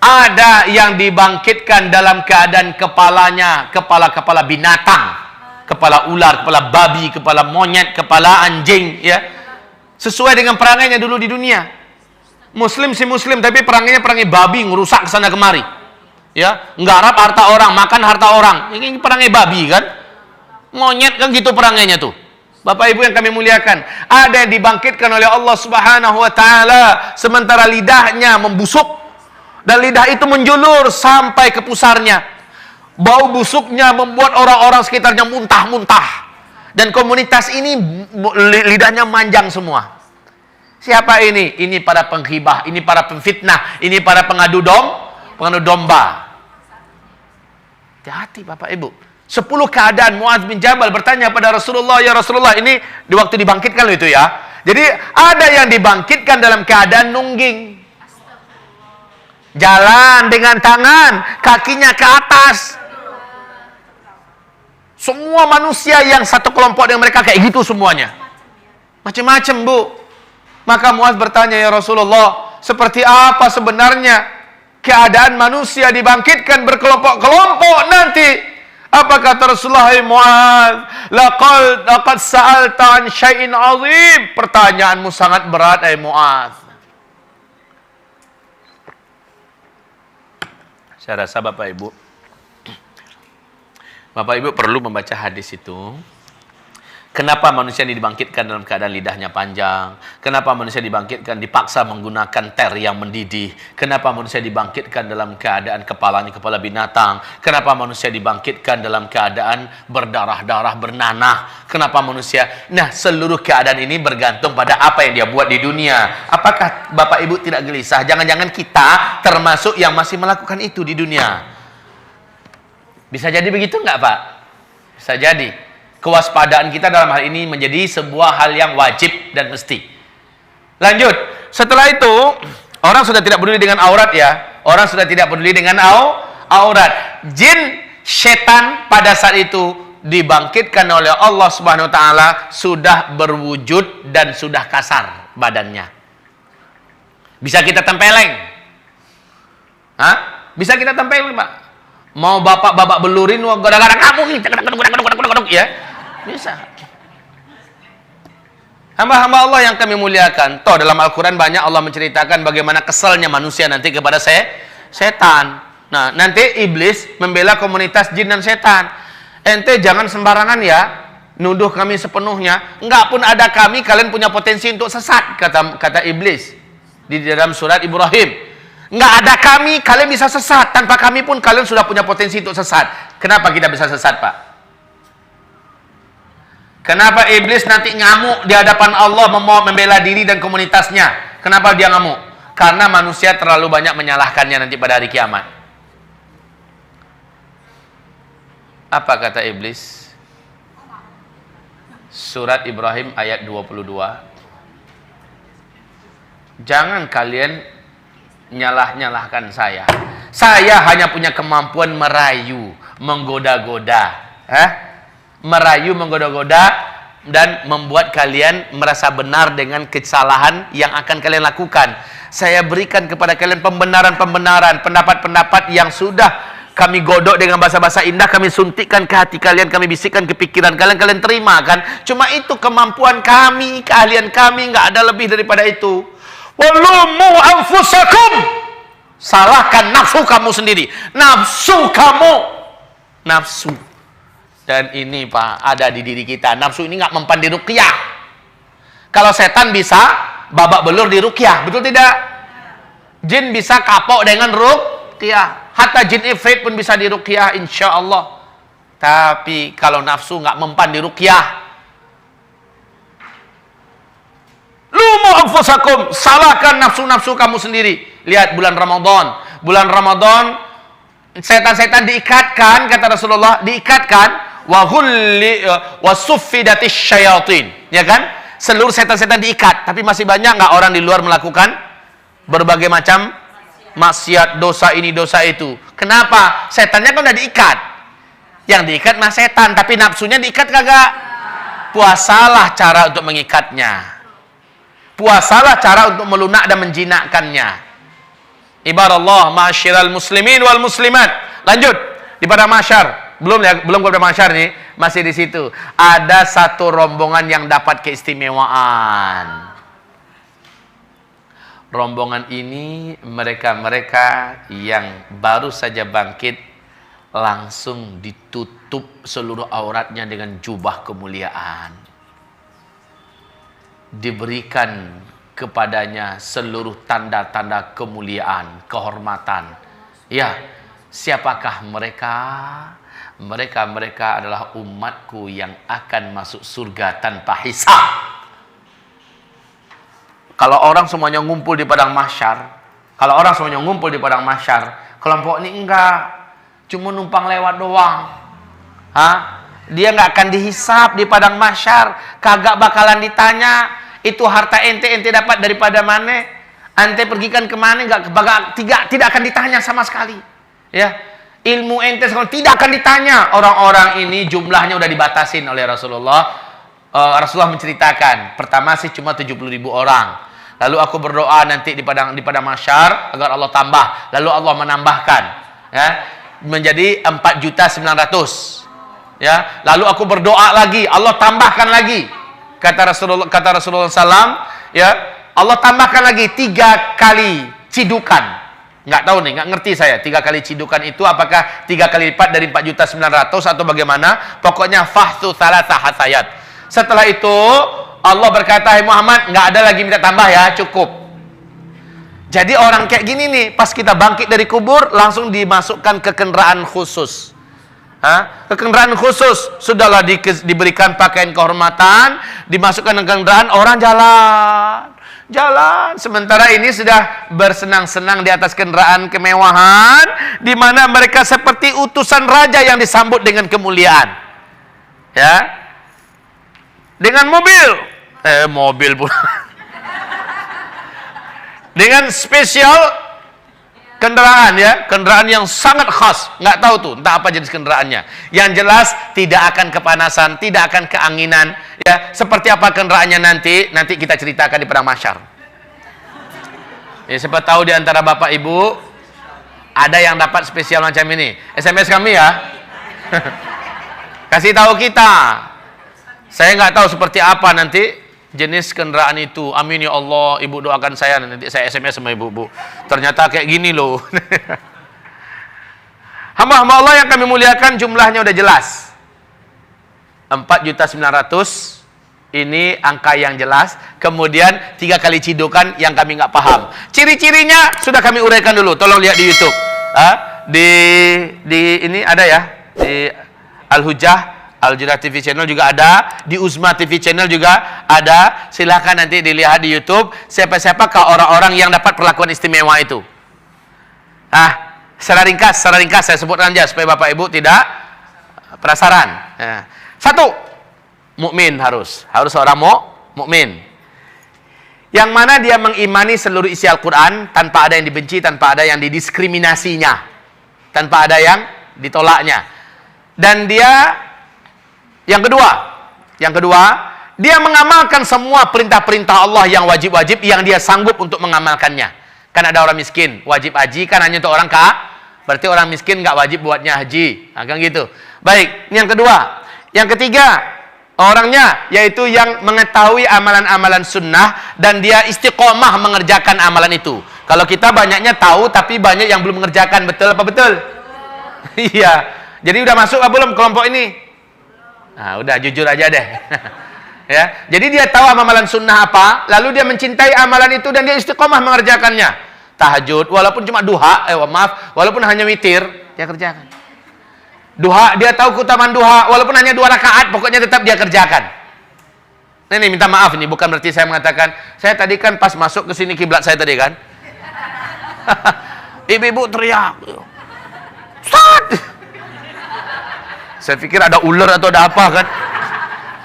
Ada yang dibangkitkan dalam keadaan kepalanya kepala binatang, kepala ular, kepala babi, kepala monyet, kepala anjing, ya. Sesuai dengan perangainya dulu di dunia. Muslim si muslim, tapi perangainya perangai babi, ngerusak kesana kemari. Ya, nggarap harta orang, makan harta orang. Ini perangai babi kan? Monyet kan gitu perangainya tuh. Bapak Ibu yang kami muliakan, ada yang dibangkitkan oleh Allah Subhanahu wa taala sementara lidahnya membusuk. Dan lidah itu menjulur sampai ke pusarnya. Bau busuknya membuat orang-orang sekitarnya muntah-muntah. Dan komunitas ini lidahnya manjang semua. Siapa ini? Ini para penghibah, ini para pemfitnah, ini para pengadu domba. Hati-hati Bapak Ibu. 10 keadaan. Muadz bin Jabal bertanya pada Rasulullah, ya Rasulullah, ini di waktu dibangkitkan loh itu ya. Jadi ada yang dibangkitkan dalam keadaan nungging. Jalan dengan tangan, kakinya ke atas. Semua manusia yang satu kelompok dengan mereka kayak gitu semuanya. Macam-macam Bu. Maka Muadz bertanya, ya Rasulullah, seperti apa sebenarnya keadaan manusia dibangkitkan berkelompok-kelompok nanti? Apa kata Rasulullah? Hai Muadz, laqad sa'alta an syai'in 'azim. Pertanyaanmu sangat berat, hai Muadz. Saya rasa Bapak Ibu perlu membaca hadis itu. Kenapa manusia dibangkitkan dalam keadaan lidahnya panjang? Kenapa manusia dibangkitkan dipaksa menggunakan ter yang mendidih? Kenapa manusia dibangkitkan dalam keadaan kepalanya kepala binatang? Kenapa manusia dibangkitkan dalam keadaan berdarah-darah, bernanah? Kenapa manusia? Nah, seluruh keadaan ini bergantung pada apa yang dia buat di dunia. Apakah Bapak Ibu tidak gelisah? Jangan-jangan kita termasuk yang masih melakukan itu di dunia. Bisa jadi begitu nggak Pak? Bisa jadi. Kewaspadaan kita dalam hal ini menjadi sebuah hal yang wajib dan mesti. Lanjut. Setelah itu, orang sudah tidak peduli dengan aurat ya. Orang sudah tidak peduli dengan aurat. Jin, setan pada saat itu dibangkitkan oleh Allah Subhanahu wa taala sudah berwujud dan sudah kasar badannya. Bisa kita tempeleng. Hah? Bisa kita tempeleng, Pak. Mau bapak belurin gara-gara kamu nih. Ya. Bisa. Hamba-hamba Allah yang kami muliakan. Toh dalam Al-Quran banyak Allah menceritakan bagaimana kesalnya manusia nanti kepada setan. Nah, nanti iblis membela komunitas jin dan setan. Ente jangan sembarangan ya, nuduh kami sepenuhnya. Enggak pun ada kami, kalian punya potensi untuk sesat, kata iblis di dalam surat Ibrahim. Enggak ada kami, kalian bisa sesat. Tanpa kami pun kalian sudah punya potensi untuk sesat. Kenapa kita bisa sesat, Pak? Kenapa iblis nanti ngamuk di hadapan Allah membela diri dan komunitasnya? Kenapa dia ngamuk? Karena manusia terlalu banyak menyalahkannya nanti pada hari kiamat. Apa kata iblis? Surat Ibrahim ayat 22. Jangan kalian nyalah-nyalahkan saya. Saya hanya punya kemampuan merayu, menggoda-goda. Merayu, menggoda-goda, dan membuat kalian merasa benar dengan kesalahan yang akan kalian lakukan. Saya berikan kepada kalian pembenaran-pembenaran, pendapat-pendapat yang sudah kami godok dengan bahasa-bahasa indah, kami suntikkan ke hati kalian, kami bisikkan ke pikiran kalian, kalian terima kan? Cuma itu kemampuan kami, keahlian kami, nggak ada lebih daripada itu. Walumu anfusakum, salahkan nafsu kamu sendiri, nafsu kamu, nafsu. Dan ini Pak, ada di diri kita. Nafsu ini nggak mempan di ruqyah. Kalau setan bisa babak belur di ruqyah, betul tidak? Jin bisa kapok dengan ruqyah. Hatta jin ifrit pun bisa di ruqyah, insya Allah. Tapi kalau nafsu nggak mempan di ruqyah, lumu anfusakum, salahkan nafsu-nafsu kamu sendiri. Lihat bulan Ramadan. Bulan Ramadan, setan-setan diikatkan, kata Rasulullah, diikatkan. Wasuffidatis syayatin, ya kan? Seluruh setan-setan diikat, tapi masih banyak nggak orang di luar melakukan berbagai macam maksiat, dosa ini, dosa itu. Kenapa? Setannya kan udah diikat. Yang diikat mah setan, tapi nafsunya diikat kagak? Puasalah cara untuk mengikatnya. Puasalah cara untuk melunak dan menjinakkannya. Ibaratullah, ma'asyiral muslimin wal muslimat. Lanjut di pada masyar. Belum kepada masyar nih, masih di situ. Ada satu rombongan yang dapat keistimewaan. Rombongan ini mereka-mereka yang baru saja bangkit, langsung ditutup seluruh auratnya dengan jubah kemuliaan. Diberikan kepadanya seluruh tanda-tanda kemuliaan, kehormatan. Ya, siapakah mereka? Mereka adalah umatku yang akan masuk surga tanpa hisab. Kalau orang semuanya ngumpul di padang mahsyar, kelompok ini enggak, cuma numpang lewat doang. Dia enggak akan dihisab di padang mahsyar, kagak bakalan ditanya itu harta ente dapat daripada mana, ente pergikan ke mana, tidak akan ditanya sama sekali. Ya. Ilmu ente tidak akan ditanya. Orang-orang ini jumlahnya udah dibatasin oleh Rasulullah. Rasulullah menceritakan, pertama sih cuma 70.000 orang. Lalu aku berdoa nanti di padang mahsyar agar Allah tambah. Lalu Allah menambahkan, ya, menjadi 4.900.000. Ya, lalu aku berdoa lagi, Allah tambahkan lagi. Kata Rasulullah SAW, ya, Allah tambahkan lagi 3 kali cidukan. Nggak tahu nih, nggak ngerti saya. 3 kali cidukan itu apakah 3 kali lipat dari 4.900.000 atau bagaimana? Pokoknya fahthu thalatha hasayat. Setelah itu Allah berkata, hai Muhammad, nggak ada lagi minta tambah ya, cukup. Jadi orang kayak gini nih, pas kita bangkit dari kubur langsung dimasukkan ke kendaraan khusus. Ke kendaraan khusus, sudahlah diberikan pakaian kehormatan, dimasukkan ke kendaraan, orang jalan, sementara ini sudah bersenang-senang di atas kendaraan kemewahan, di mana mereka seperti utusan raja yang disambut dengan kemuliaan. Ya, dengan mobil pula. Dengan spesial kendaraan, ya, kendaraan yang sangat khas, nggak tahu tuh entah apa jenis kendaraannya. Yang jelas tidak akan kepanasan, tidak akan keanginan, ya. Seperti apa kendaraannya nanti kita ceritakan di padang mahsyar. Ya, siapa tahu di antara bapak ibu ada yang dapat spesial macam ini. SMS kami ya. Kasih tahu kita. Saya nggak tahu seperti apa nanti jenis kendaraan itu. Amin ya Allah. Ibu doakan saya, nanti saya SMS sama ibu-ibu. Ternyata kayak gini loh. Hamba-hamba Allah yang kami muliakan, jumlahnya udah jelas. 4.900.000 ini angka yang jelas. Kemudian 3 kali cidukan yang kami nggak paham. Ciri-cirinya sudah kami uraikan dulu. Tolong lihat di YouTube. Di ini ada ya. Di Al-Hujjah Al-Huda TV channel juga ada, di Uzma TV channel juga ada. Silahkan nanti dilihat di YouTube siapa-siapakah orang-orang yang dapat perlakuan istimewa itu. Secara ringkas saya sebutkan aja supaya Bapak Ibu tidak penasaran. Satu, mukmin harus seorang mukmin. Yang mana dia mengimani seluruh isi Al-Qur'an tanpa ada yang dibenci, tanpa ada yang didiskriminasinya, tanpa ada yang ditolaknya. Dan dia yang kedua, dia mengamalkan semua perintah-perintah Allah yang wajib-wajib yang dia sanggup untuk mengamalkannya. Kan ada orang miskin, wajib haji kan hanya untuk orang kaya. Berarti orang miskin nggak wajib buatnya haji. Kan gitu. Baik, ini yang kedua. Yang ketiga, orangnya yaitu yang mengetahui amalan-amalan sunnah dan dia istiqomah mengerjakan amalan itu. Kalau kita banyaknya tahu tapi banyak yang belum mengerjakan, betul apa betul? Iya. Jadi udah masuk apa belum kelompok ini? Udah jujur aja deh. Ya, jadi dia tahu amalan sunnah apa, lalu dia mencintai amalan itu dan dia istiqomah mengerjakannya. Tahajud, walaupun cuma duha, walaupun hanya witir, dia kerjakan. Duha, dia tahu keutamaan duha, walaupun hanya 2 rakaat, pokoknya tetap dia kerjakan. Ini minta maaf nih, bukan berarti saya mengatakan, saya tadi kan pas masuk ke sini kiblat saya tadi kan. Ibu-ibu teriak. Ustaz! Saya pikir ada ular atau ada apa kan.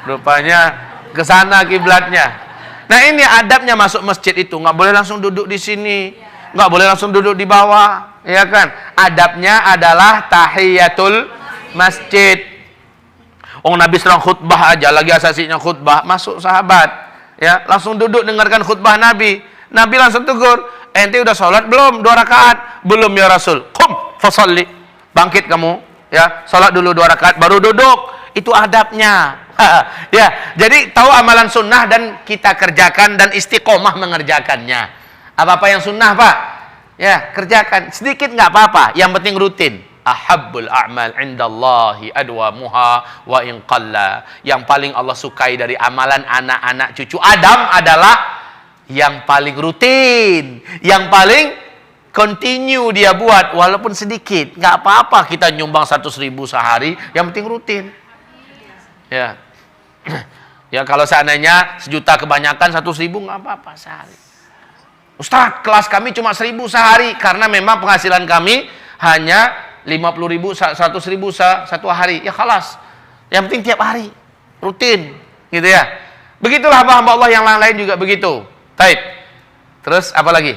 Rupanya ke sana kiblatnya. Nah, ini adabnya masuk masjid itu, nggak boleh langsung duduk di sini, nggak boleh langsung duduk di bawah, ya kan? Adabnya adalah tahiyatul masjid. Nabi sedang khutbah aja, lagi asasinya khutbah, masuk sahabat, ya, langsung duduk dengarkan khutbah Nabi. Nabi langsung tegur, ente udah sholat belum 2 rakaat? Belum ya Rasul. Qum fasalli. Bangkit kamu. Ya, salat dulu 2 rakaat baru duduk. Itu adabnya. Ya, jadi tahu amalan sunnah dan kita kerjakan dan istiqomah mengerjakannya. Apa-apa yang sunnah, Pak? Ya, kerjakan. Sedikit nggak apa-apa, yang penting rutin. Ahabbul a'mal indallahi adwamuha wa in qalla. Yang paling Allah sukai dari amalan anak-anak cucu Adam adalah yang paling rutin, yang paling continue dia buat walaupun sedikit, nggak apa-apa kita nyumbang 100.000 sehari, yang penting rutin. Ya, ya kalau seandainya 1 juta kebanyakan, 100.000 nggak apa-apa sehari. Ustaz, kelas kami cuma 1.000 sehari karena memang penghasilan kami hanya 50.000, 100.000 satu hari. Ya khalas, yang penting tiap hari rutin, gitu ya. Begitulah hamba-hamba Allah yang lain juga begitu. Baik. Terus apa lagi?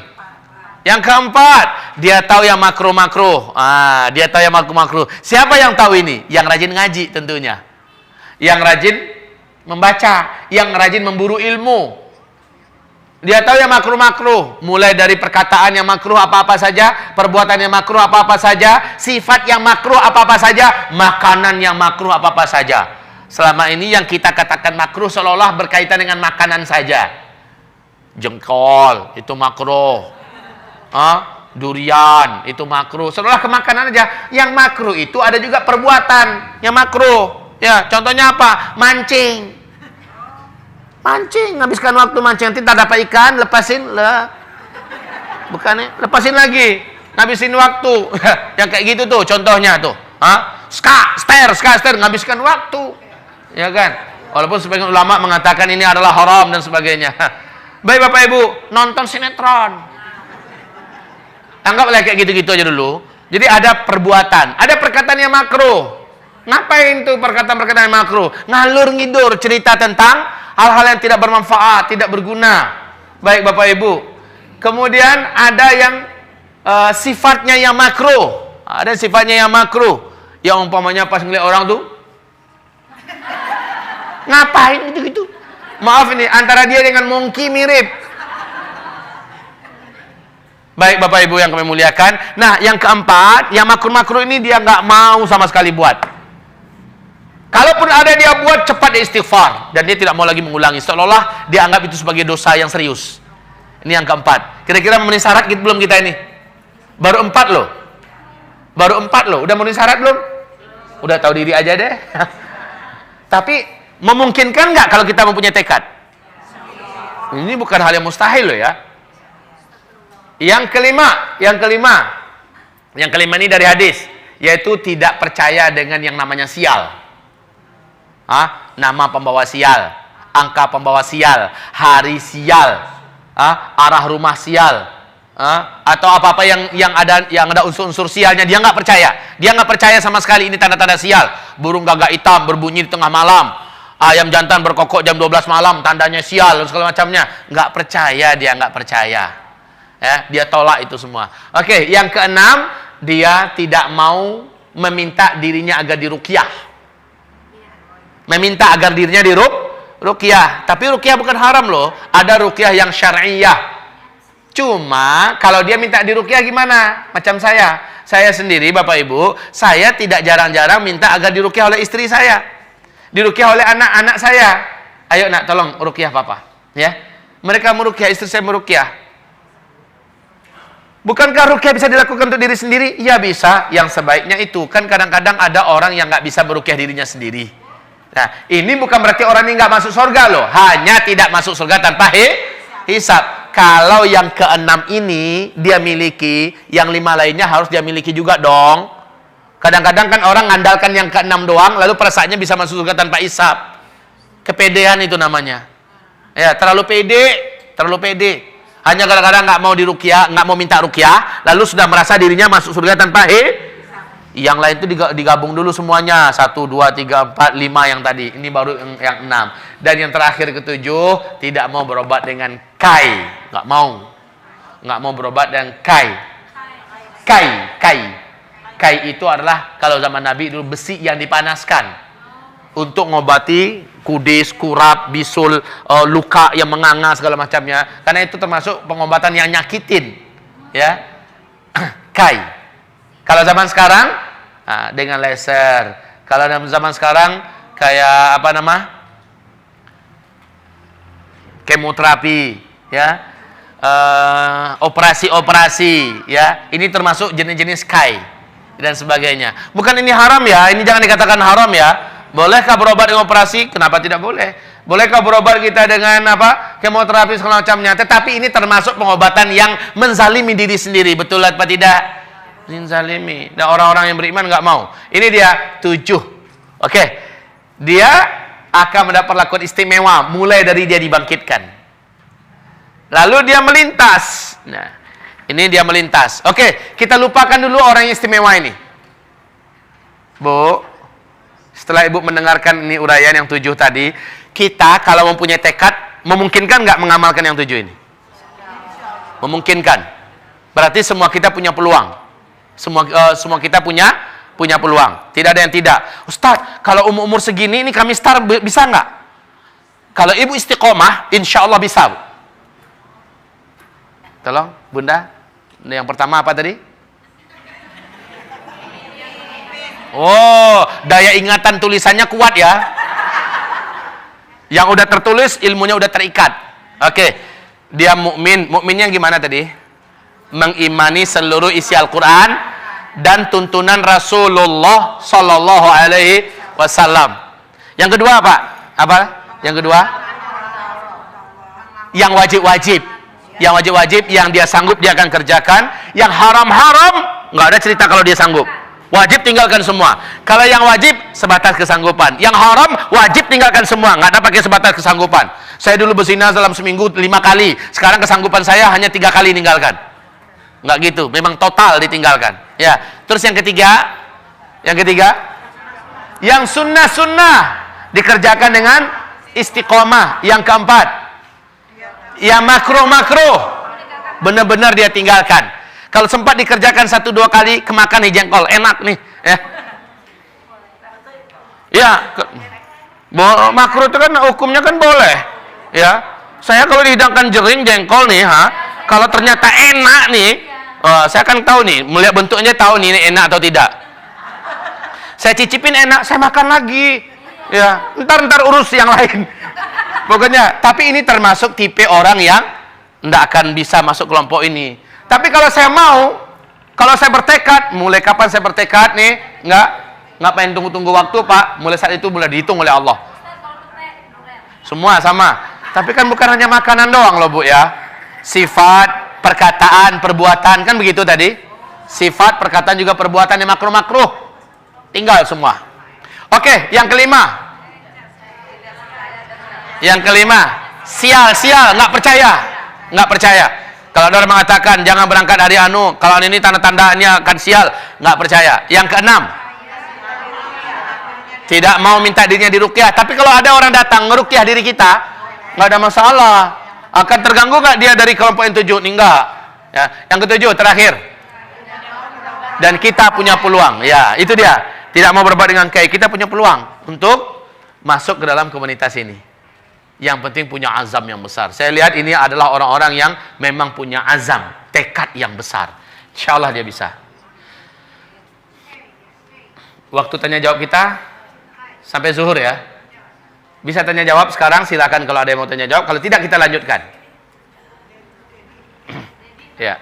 Yang keempat, dia tahu yang makruh-makruh. Dia tahu yang makruh-makruh. Siapa yang tahu ini? Yang rajin ngaji tentunya. Yang rajin membaca, yang rajin memburu ilmu. Dia tahu yang makruh-makruh, mulai dari perkataan yang makruh apa-apa saja, perbuatan yang makruh apa-apa saja, sifat yang makruh apa-apa saja, makanan yang makruh apa-apa saja. Selama ini yang kita katakan makruh seolah-olah berkaitan dengan makanan saja. Jengkol itu makruh. Durian itu makruh, setelah ke makanan aja. Yang makruh itu ada juga perbuatan yang makruh. Ya, contohnya apa? Mancing, habiskan waktu mancing, nanti tak dapat ikan, lepasin lah, bukannya lepasin lagi, ngabisin waktu. Yang kayak gitu tuh contohnya tuh. Ster, ngabiskan waktu, ya kan? Walaupun sebagian ulama mengatakan ini adalah haram dan sebagainya. Baik Bapak Ibu, nonton sinetron. Anggaplah kayak gitu-gitu aja dulu. Jadi ada perbuatan, ada perkataan yang makruh. Ngapain tuh perkataan-perkataan yang makruh? Ngalur ngidur cerita tentang hal-hal yang tidak bermanfaat, tidak berguna. Baik Bapak Ibu. Kemudian ada yang sifatnya yang makruh. Ada sifatnya yang makruh. Yang umpamanya pas ngeliat orang tuh, ngapain gitu-gitu? Maaf ini, antara dia dengan monkey mirip. Baik Bapak Ibu yang kami muliakan. Nah, yang keempat, yang makruh-makruh ini dia nggak mau sama sekali buat. Kalaupun ada dia buat, cepat dia istighfar. Dan dia tidak mau lagi mengulangi. Seolah-olah dia anggap itu sebagai dosa yang serius. Ini yang keempat. Kira-kira memenuhi syarat gitu belum kita ini? Baru 4 loh. Baru 4 loh. Udah memenuhi syarat belum? Udah tahu diri aja deh. Tapi memungkinkan nggak kalau kita mempunyai tekad? Ini bukan hal yang mustahil loh ya. Yang kelima ini dari hadis, yaitu tidak percaya dengan yang namanya sial. Nama pembawa sial, angka pembawa sial, hari sial, arah rumah sial, atau apa-apa yang ada unsur-unsur sialnya, dia nggak percaya. Dia nggak percaya sama sekali ini tanda-tanda sial. Burung gagak hitam berbunyi di tengah malam, ayam jantan berkokok jam 12 malam, tandanya sial dan segala macamnya. Nggak percaya, dia nggak percaya. Ya, dia tolak itu semua. Oke, yang keenam, dia tidak mau meminta dirinya agar diruqyah. Meminta agar dirinya diruqyah. Tapi ruqyah bukan haram loh. Ada ruqyah yang syar'iyah. Cuma kalau dia minta diruqyah gimana? Macam saya. Saya sendiri Bapak Ibu, saya tidak jarang-jarang minta agar diruqyah oleh istri saya. Diruqyah oleh anak-anak saya. Ayo nak, tolong ruqyah papa. Ya. Mereka meruqyah, istri saya meruqyah. Bukankah ruqyah bisa dilakukan untuk diri sendiri? Ya bisa, yang sebaiknya itu. Kan kadang-kadang ada orang yang nggak bisa meruqyah dirinya sendiri. Nah, ini bukan berarti orang ini nggak masuk surga loh. Hanya tidak masuk surga tanpa hisab. Kalau yang keenam ini dia miliki, yang 5 lainnya harus dia miliki juga dong. Kadang-kadang kan orang ngandalkan yang keenam doang, lalu perasaannya bisa masuk surga tanpa hisab. Kepedean itu namanya. Ya, terlalu pede. Hanya kadang-kadang nggak mau diruqyah, nggak mau minta ruqyah, lalu sudah merasa dirinya masuk surga tanpa Yang lain itu digabung dulu semuanya. 1, 2, 3, 4, 5 yang tadi. Ini baru yang 6. Dan yang terakhir ke-7, tidak mau berobat dengan kai. Nggak mau. Nggak mau berobat dengan kai. Kai itu adalah, kalau zaman Nabi dulu, besi yang dipanaskan. Untuk ngobati kudis, kurap, bisul, luka yang menganga, segala macamnya. Karena itu termasuk pengobatan yang nyakitin. Ya. Kai. Kalau zaman sekarang dengan laser. Kalau dalam zaman sekarang kayak apa nama? Kemoterapi, ya. Operasi-operasi, ya. Ini termasuk jenis-jenis kai dan sebagainya. Bukan ini haram ya, ini jangan dikatakan haram ya. Bolehkah berobat dengan operasi? Kenapa tidak boleh? Bolehkah berobat kita dengan apa? Kemoterapi segala macamnya. Tetapi ini termasuk pengobatan yang menzalimi diri sendiri. Betul atau tidak? Zalimi. Dan orang-orang yang beriman nggak mau. Ini dia 7. Oke. Dia akan mendapat perlakuan istimewa mulai dari dia dibangkitkan. Lalu dia melintas. Nah, ini dia melintas. Oke, kita lupakan dulu orang yang istimewa ini. Bu, setelah Ibu mendengarkan ini uraian yang 7 tadi, kita kalau mempunyai tekad, memungkinkan nggak mengamalkan yang 7 ini? Memungkinkan. Berarti semua kita punya peluang. Semua kita punya peluang. Tidak ada yang tidak. Ustaz, kalau umur segini ini kami start bisa nggak? Kalau Ibu istiqomah, insya Allah bisa. Bu. Tolong, Bunda. Yang pertama apa tadi? Oh, daya ingatan tulisannya kuat ya. Yang udah tertulis, ilmunya udah terikat. Oke. Dia mukmin. Mukminnya gimana tadi? Mengimani seluruh isi Al-Quran dan tuntunan Rasulullah Sallallahu Alaihi Wasallam. Yang kedua apa? Apa? Yang kedua? Yang wajib-wajib. Yang wajib-wajib, yang dia sanggup dia akan kerjakan. Yang haram-haram, nggak ada cerita kalau dia sanggup. Wajib tinggalkan semua. Kalau yang wajib, sebatas kesanggupan. Yang haram, wajib tinggalkan semua. Nggak ada pakai sebatas kesanggupan. Saya dulu berzina dalam seminggu 5 kali. Sekarang kesanggupan saya hanya 3 kali tinggalkan. Nggak gitu, memang total ditinggalkan. Ya, terus yang ketiga, Yang sunnah-sunnah dikerjakan dengan istiqomah. Yang keempat, yang makruh-makruh benar-benar dia tinggalkan. Kalau sempat dikerjakan 1-2 kali, kemakan nih jengkol, enak nih. Makruh itu kan hukumnya kan boleh. Ya, saya kalau dihidangkan jering jengkol nih, kalau ternyata enak nih, saya kan tahu nih, melihat bentuknya tahu nih ini enak atau tidak. Saya cicipin enak, saya makan lagi. Ya, ntar urus yang lain. Pokoknya, tapi ini termasuk tipe orang yang tidak akan bisa masuk kelompok ini. Tapi kalau saya mau, kalau saya bertekad, mulai kapan saya bertekad nih? Nggak pengen tunggu waktu, Pak. Mulai saat itu mulai dihitung oleh Allah. Semua sama. Tapi kan bukan hanya makanan doang loh, Bu ya. Sifat, perkataan, perbuatan, kan begitu tadi? Sifat, perkataan juga perbuatan yang makruh-makruh. Tinggal semua. Oke, yang kelima. Sial, nggak percaya. Kalau ada orang mengatakan jangan berangkat hari anu, kalau ini tanda-tandanya akan sial, nggak percaya. Yang keenam, tidak mau minta dirinya diruqyah. Tapi kalau ada orang datang ngeruqyah diri kita, nggak ada masalah. Akan terganggu nggak dia dari kelompok yang 7? Enggak. Ya. Yang ketujuh terakhir. Dan kita punya peluang. Ya, itu dia. Tidak mau berbuat dengan kiai, kita punya peluang untuk masuk ke dalam komunitas ini. Yang penting punya azam yang besar. Saya lihat ini adalah orang-orang yang memang punya azam, tekad yang besar. Insya Allah dia bisa. Waktu tanya jawab kita sampai zuhur ya. Bisa tanya jawab sekarang, silakan kalau ada yang mau tanya jawab. Kalau tidak kita lanjutkan. Ya.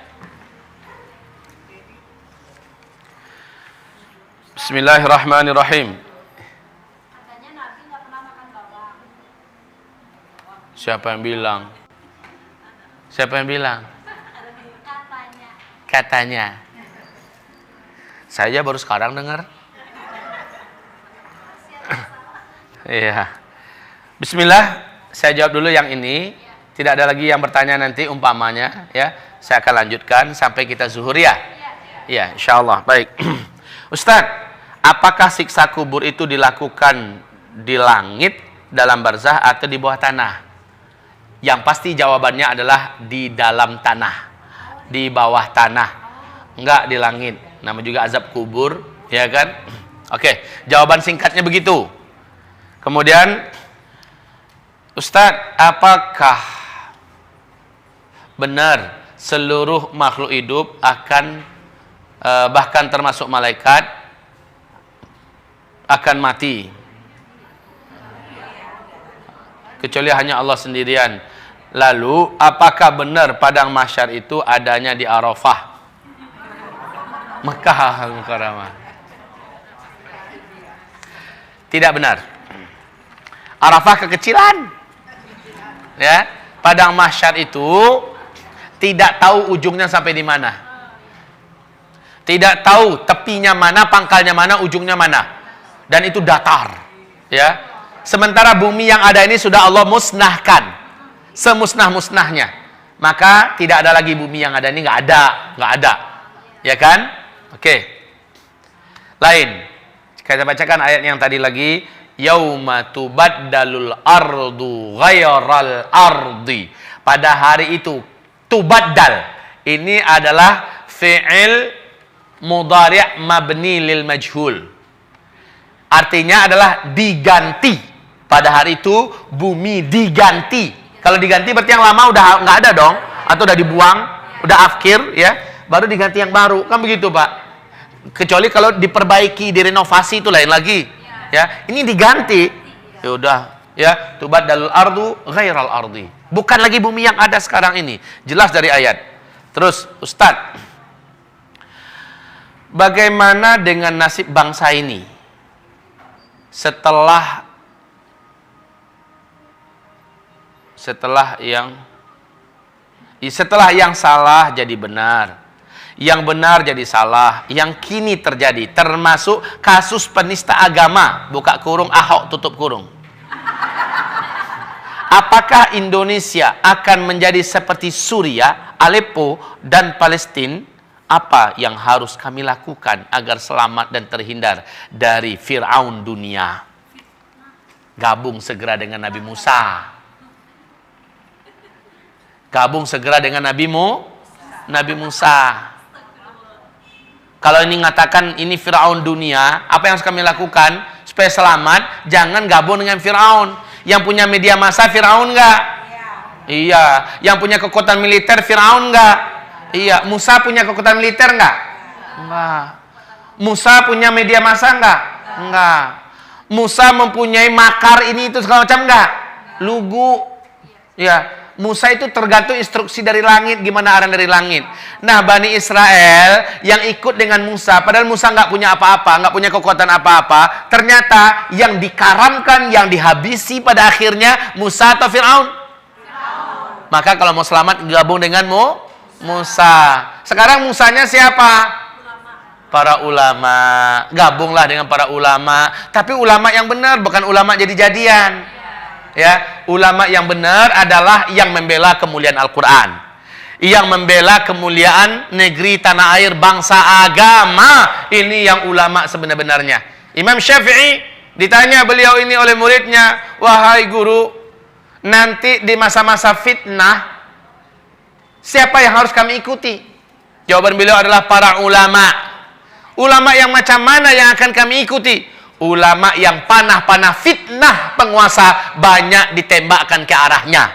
Bismillahirrahmanirrahim. Katanya Nabi nggak pernah makan bawang. Siapa yang bilang? Katanya. Saya baru sekarang dengar. Iya. Bismillah, saya jawab dulu yang ini. Tidak ada lagi yang bertanya nanti umpamanya, ya. Saya akan lanjutkan sampai kita zuhur ya. Iya, insyaallah. Baik. Ustaz, apakah siksa kubur itu dilakukan di langit, dalam barzah, atau di bawah tanah? Yang pasti jawabannya adalah di dalam tanah, di bawah tanah, enggak di langit. Nama juga azab kubur, ya kan? Oke, jawaban singkatnya begitu. Kemudian, Ustadz, apakah benar seluruh makhluk hidup akan bahkan termasuk malaikat akan mati, kecuali hanya Allah sendirian? Lalu apakah benar padang mahsyar itu adanya di Arafah, Mekah Mukarramah? Tidak benar. Arafah kekecilan, ya. Padang mahsyar itu tidak tahu ujungnya sampai di mana, tidak tahu tepinya mana, pangkalnya mana, ujungnya mana, dan itu datar, ya. Sementara bumi yang ada ini sudah Allah musnahkan, semusnah-musnahnya. Maka tidak ada lagi bumi yang ada ini, nggak ada, ya kan? Oke. Lain, kita bacakan ayat yang tadi lagi. Yauma tubaddalul ardu ghairal ardi. Pada hari itu, tubaddal ini adalah fi'il mudhari' mabni lil majhul. Artinya adalah diganti. Pada hari itu bumi diganti. Kalau diganti berarti yang lama udah nggak ada dong, atau udah dibuang, udah afkir, ya, baru diganti yang baru, kan begitu Pak? Kecuali kalau diperbaiki, direnovasi, itu lain lagi. Ya, ini diganti. Ya udah, ya, tubaddalul ardu ghairal ardi. Bukan lagi bumi yang ada sekarang ini. Jelas dari ayat. Terus, Ustadz, bagaimana dengan nasib bangsa ini setelah yang salah jadi benar, yang benar jadi salah, yang kini terjadi, termasuk kasus penista agama, buka kurung, Ahok tutup kurung. Apakah Indonesia akan menjadi seperti Suriah, Aleppo, dan Palestina, Apa yang harus kami lakukan agar selamat dan terhindar dari Fir'aun dunia? Gabung segera dengan Nabi Musa. Gabung segera dengan Nabi Musa. Kalau ini mengatakan ini Fir'aun dunia, apa yang harus kami lakukan supaya selamat? Jangan gabung dengan Fir'aun. Yang punya media massa Fir'aun enggak? Iya. Yang punya kekuatan militer Fir'aun enggak? Iya. Musa punya kekuatan militer enggak? Enggak. Musa punya media massa enggak? Enggak. Musa mempunyai makar ini itu segala macam enggak? Lugu. Ya. Musa itu tergantung instruksi dari langit, gimana arahan dari langit. Nah, Bani Israel yang ikut dengan Musa, padahal Musa nggak punya apa-apa, nggak punya kekuatan apa-apa. Ternyata yang dikaramkan, yang dihabisi pada akhirnya Musa atau Fir'aun? Maka kalau mau selamat, gabung dengan Musa. Sekarang Musanya siapa? Para ulama. Gabunglah dengan para ulama. Tapi ulama yang benar, bukan ulama jadi-jadian. Ya, ulama yang benar adalah yang membela kemuliaan Al-Quran, yang membela kemuliaan negeri, tanah air, bangsa, agama. Ini yang ulama sebenar-benarnya. Imam Syafi'i ditanya beliau ini oleh muridnya, wahai guru, nanti di masa-masa fitnah siapa yang harus kami ikuti? Jawaban beliau adalah para ulama. Ulama yang macam mana yang akan kami ikuti? Ulama yang panah-panah fitnah penguasa banyak ditembakkan ke arahnya.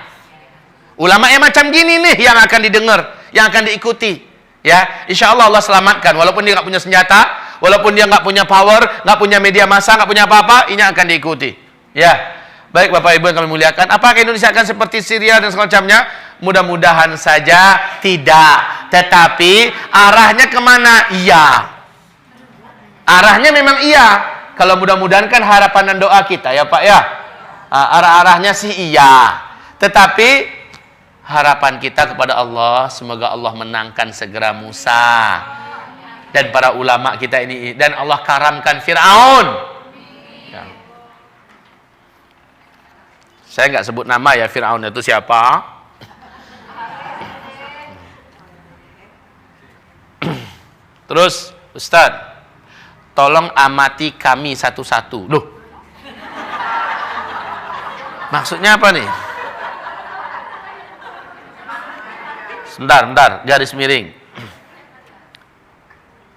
Ulama yang macam gini nih yang akan didengar, yang akan diikuti. Ya, insya Allah Allah selamatkan. Walaupun dia nggak punya senjata, walaupun dia nggak punya power, nggak punya media massa, nggak punya apa-apa, ini akan diikuti. Ya, baik Bapak Ibu yang kami muliakan. Apakah Indonesia akan seperti Syria dan semacamnya? Mudah-mudahan saja tidak. Tetapi arahnya kemana? Iya. Arahnya memang iya. Kalau mudah-mudahan kan harapan dan doa kita ya Pak ya. Arah-arahnya sih iya. Tetapi harapan kita kepada Allah, semoga Allah menangkan segera Musa dan para ulama kita ini, dan Allah karamkan Fir'aun. Ya. Saya nggak sebut nama ya, Fir'aun itu siapa. Terus Ustadz, tolong amati kami satu-satu. Loh, maksudnya apa nih? Bentar, garis miring.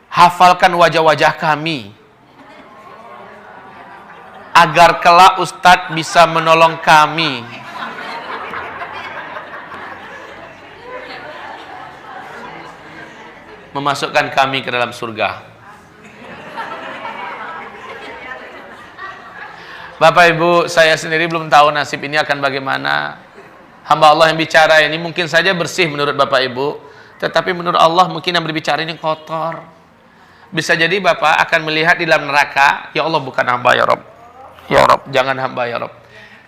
Hafalkan wajah-wajah kami agar kelak Ustadz bisa menolong kami. Memasukkan kami ke dalam surga. Bapak Ibu, saya sendiri belum tahu nasib ini akan bagaimana. Hamba Allah yang bicara ini mungkin saja bersih menurut Bapak Ibu, tetapi menurut Allah mungkin yang berbicara ini kotor. Bisa jadi Bapak akan melihat di dalam neraka, ya Allah bukan hamba ya Rob. Ya Rob, jangan hamba ya Rob.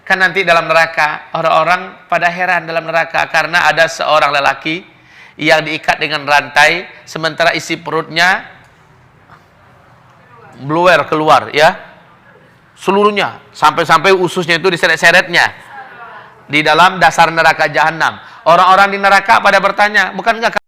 Kan nanti dalam neraka, orang-orang pada heran dalam neraka karena ada seorang lelaki yang diikat dengan rantai, sementara isi perutnya bluer keluar ya. Seluruhnya, sampai-sampai ususnya itu diseret-seretnya di dalam dasar neraka jahanam. Orang-orang di neraka pada bertanya, bukankah